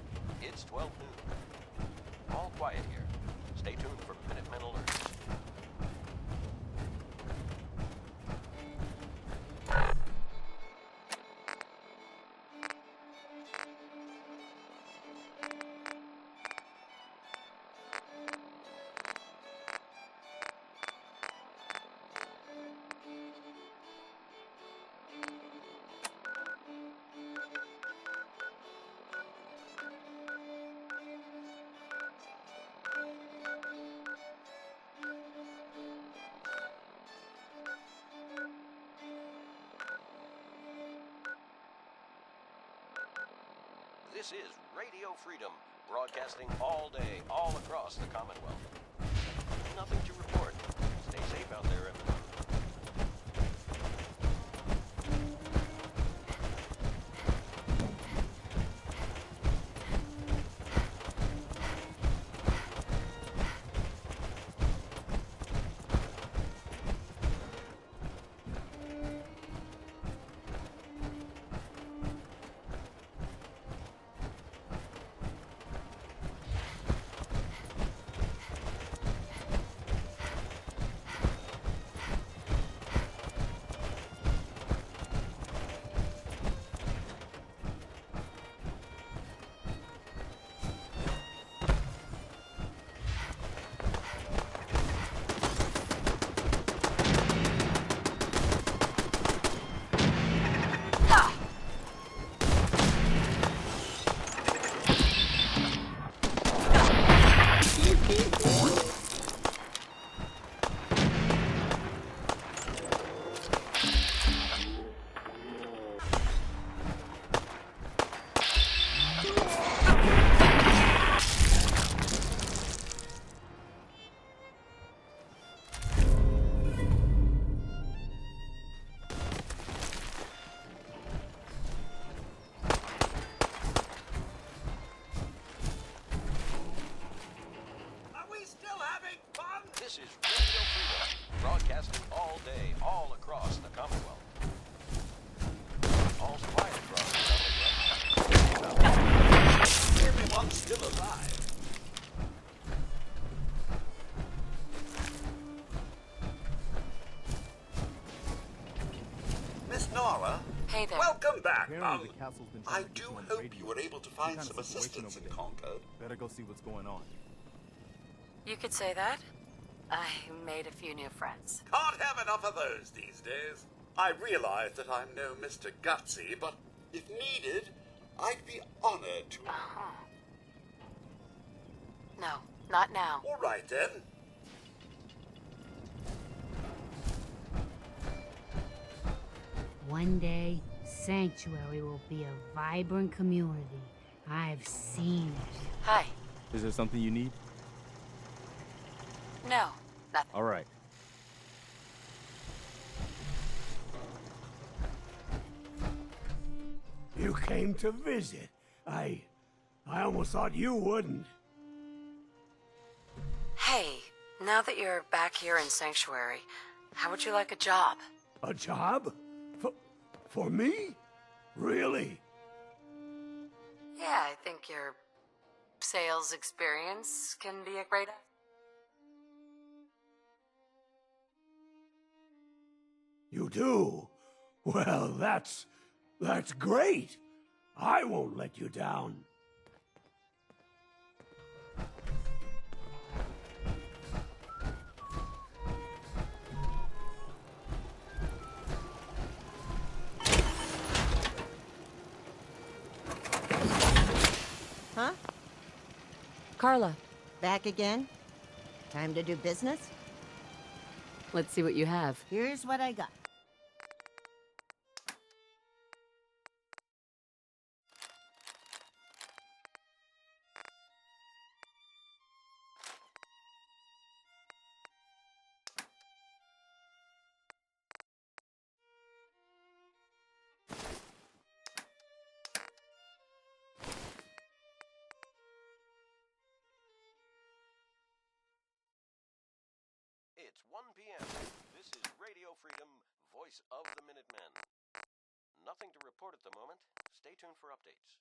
It's 12 noon. All quiet here. Stay tuned for Minutemen alerts. This is Radio Freedom, broadcasting all day, all across the Commonwealth. Nothing to report. Stay safe out there, everyone. Nora. Hey there. Welcome back, Apparently Mum. the castle's been I trying to do get you on hope radio. you were able to Some find kind of some situation assistance in over there. Concord. Better go see what's going on. You could say that. I made a few new friends. Can't have enough of those these days. I realize that I'm no Mr. Gutsy, but if needed, I'd be honored to... No, not now. All right, then. One day, Sanctuary will be a vibrant community. I've seen it. Hi. Is there something you need? No, nothing. All right. You came to visit. I almost thought you wouldn't. Hey, now that you're back here in Sanctuary, how would you like a job? A job? For me? Really? Yeah, I think your sales experience can be a great... You do? Well, that's great. I won't let you down. Huh? Carla. Back again? Time to do business? Let's see what you have. Here's what I got. It's 1 p.m. This is Radio Freedom, voice of the Minutemen. Nothing to report at the moment. Stay tuned for updates.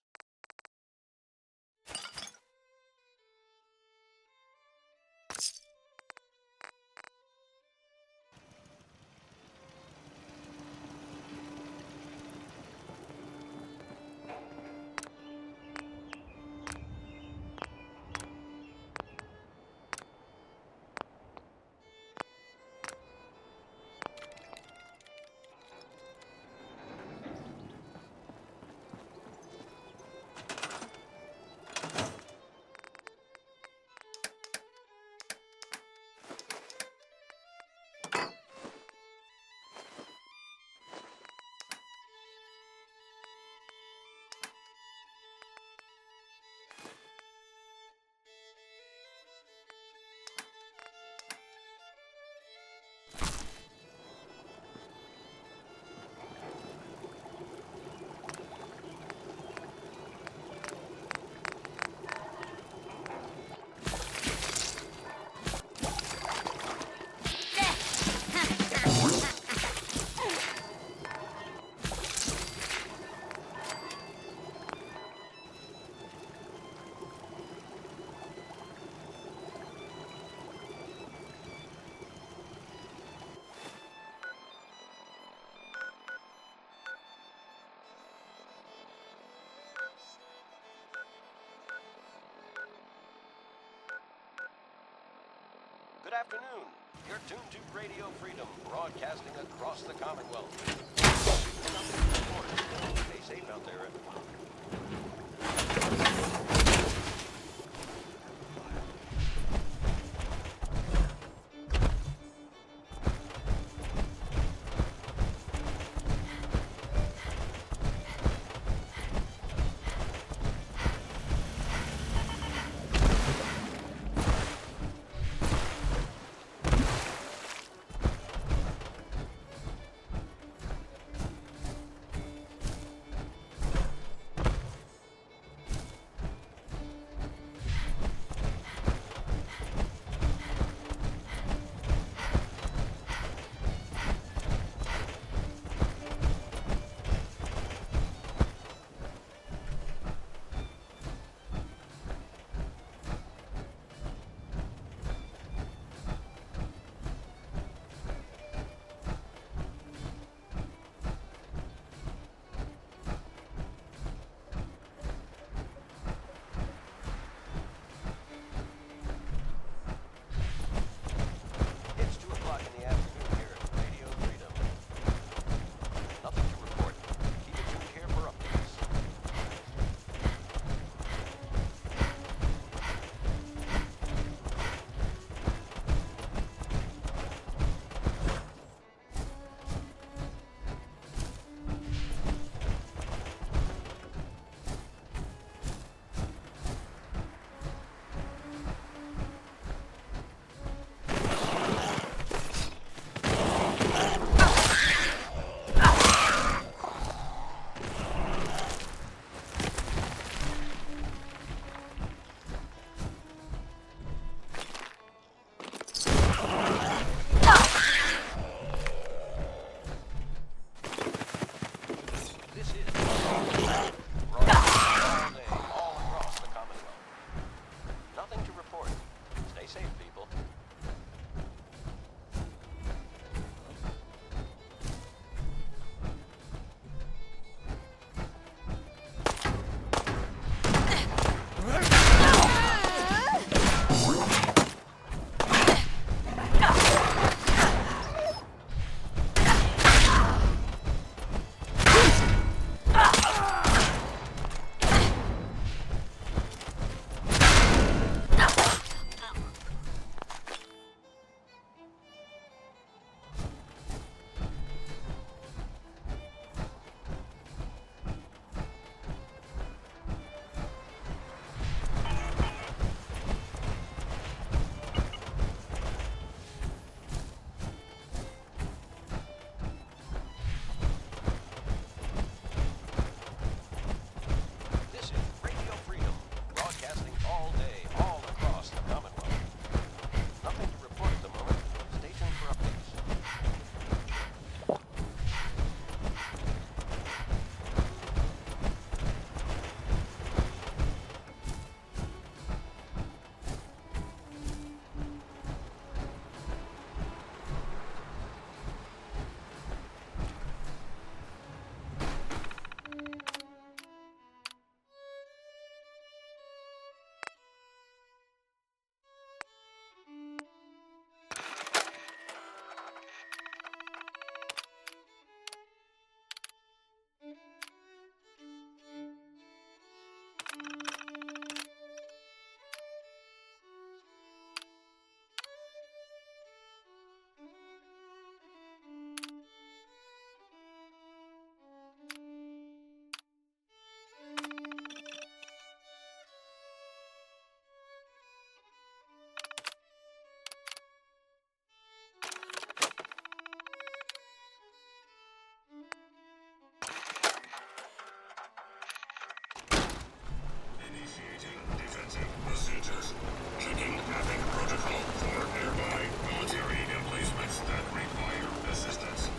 Good afternoon. You're tuned to Radio Freedom, broadcasting across the Commonwealth. Stay safe out there, everyone. Initiating defensive procedures. Checking mapping protocol for nearby military emplacements that require assistance.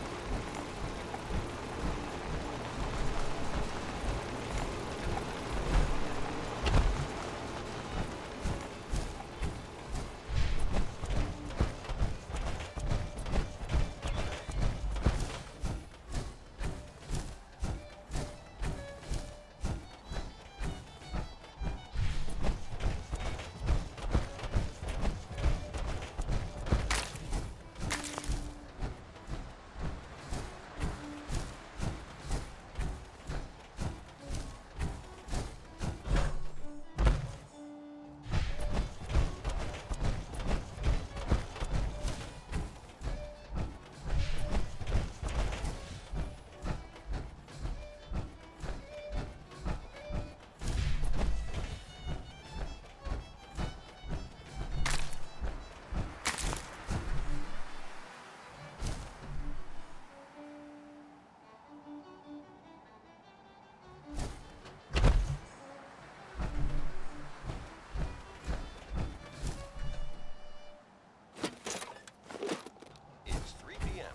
It's 3 p.m.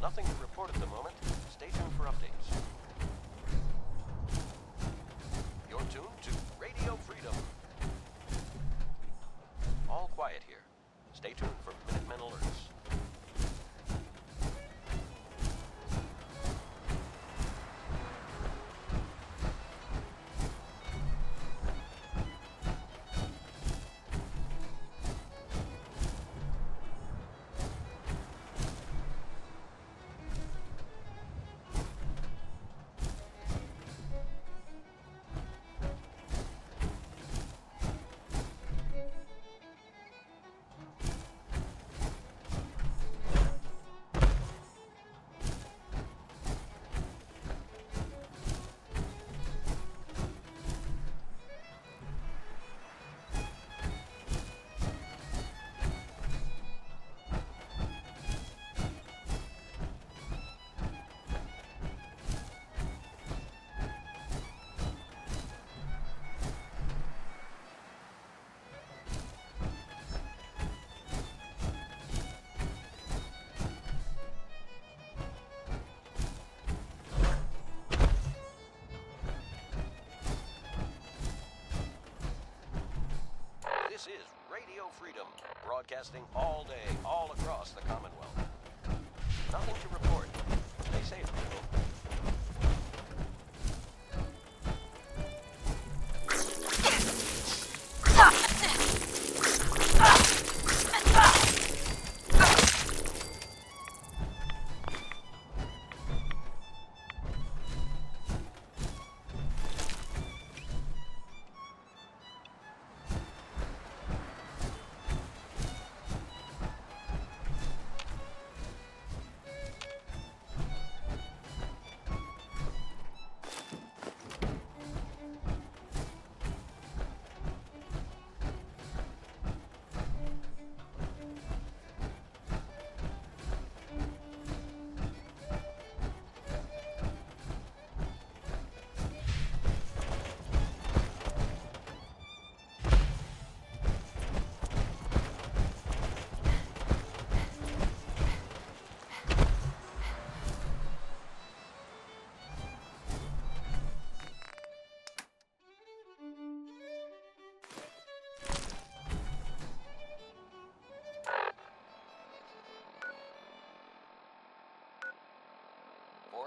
Nothing to report at the moment. Stay tuned for updates. You're tuned to Radio Freedom. All quiet here. Stay tuned for Minutemen alerts. This is Radio Freedom, broadcasting all day, all across the Commonwealth. Nothing to report. Stay safe, people.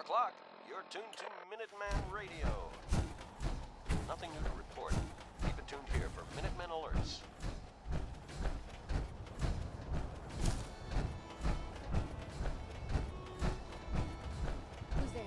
O'clock. You're tuned to Minuteman Radio. Nothing new to report. Keep it tuned here for Minutemen alerts. Who's there?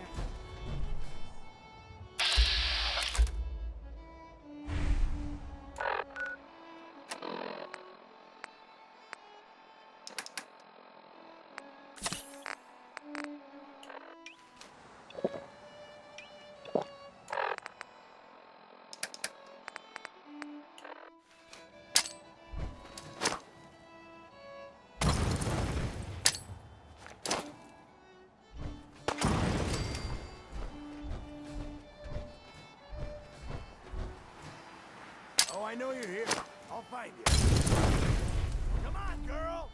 I know you're here. I'll find you. Come on, girl!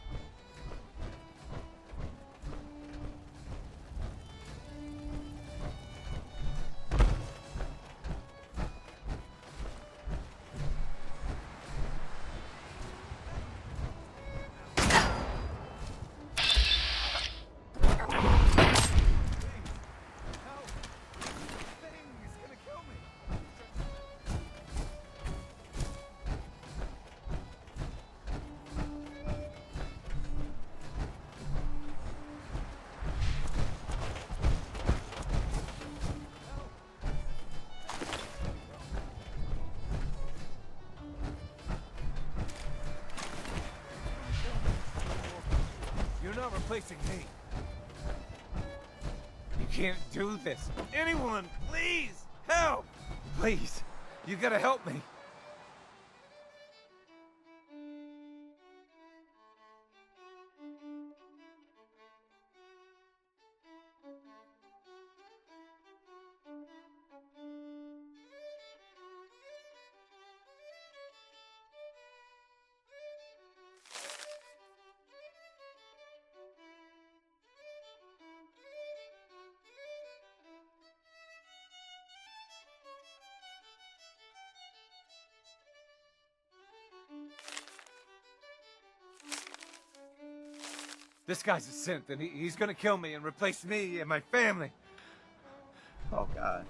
You're not replacing me. You can't do this. Anyone, please, help! Please, you gotta help me. This guy's a synth, and he's gonna kill me and replace me and my family. Oh, God.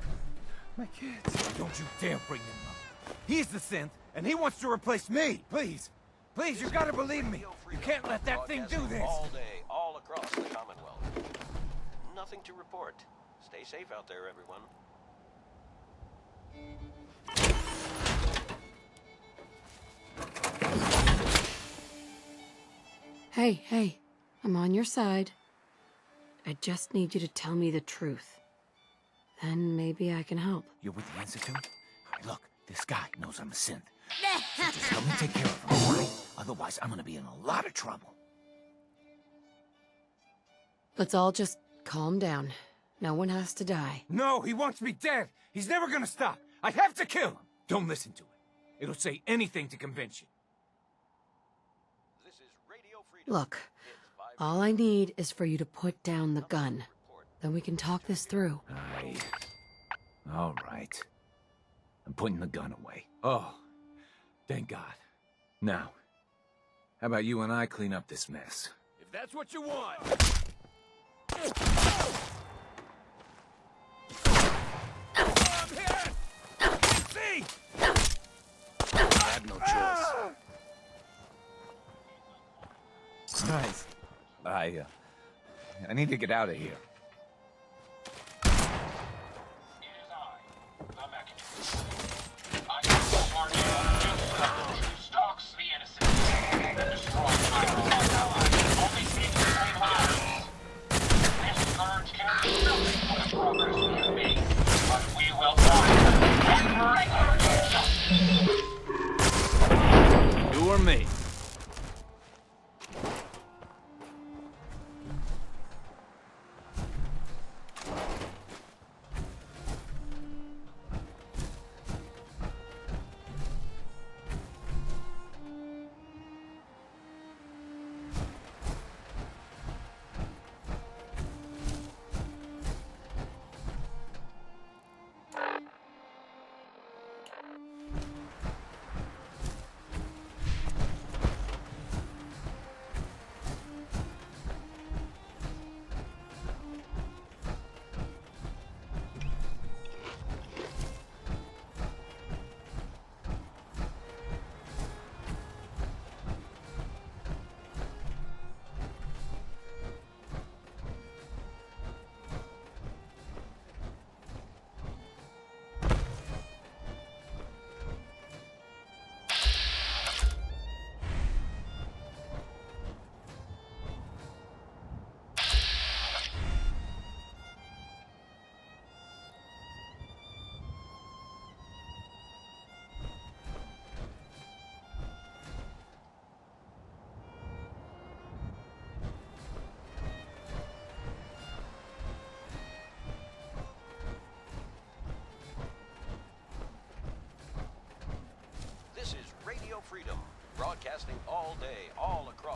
My kids. Don't you dare bring them up. He's the synth, and he wants to replace me. Please. Please, you gotta believe me. You can't let that thing do this. All day, all across the Commonwealth. Nothing to report. Stay safe out there, everyone. Hey, I'm on your side. I just need you to tell me the truth. Then maybe I can help. You're with the Institute? All right, look, this guy knows I'm a synth. So just help me take care of him, all right? Otherwise, I'm gonna be in a lot of trouble. Let's all just calm down. No one has to die. No, he wants me dead. He's never gonna stop. I have to kill him. Don't listen to it. It'll say anything to convince you. Look, all I need is for you to put down the gun. Then we can talk this through. All right. I'm putting the gun away. Oh, thank God. Now, how about you and I clean up this mess? If that's what you want. I'm here! See! I have no choice. Guys, I need to get out of here. Stalks the innocent and destroys my allies. Only seems to save lives. This scourge can do nothing for the progress we have made, but we will find and bring her justice. You or me?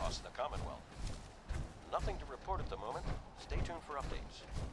across the Commonwealth. Nothing to report at the moment. Stay tuned for updates.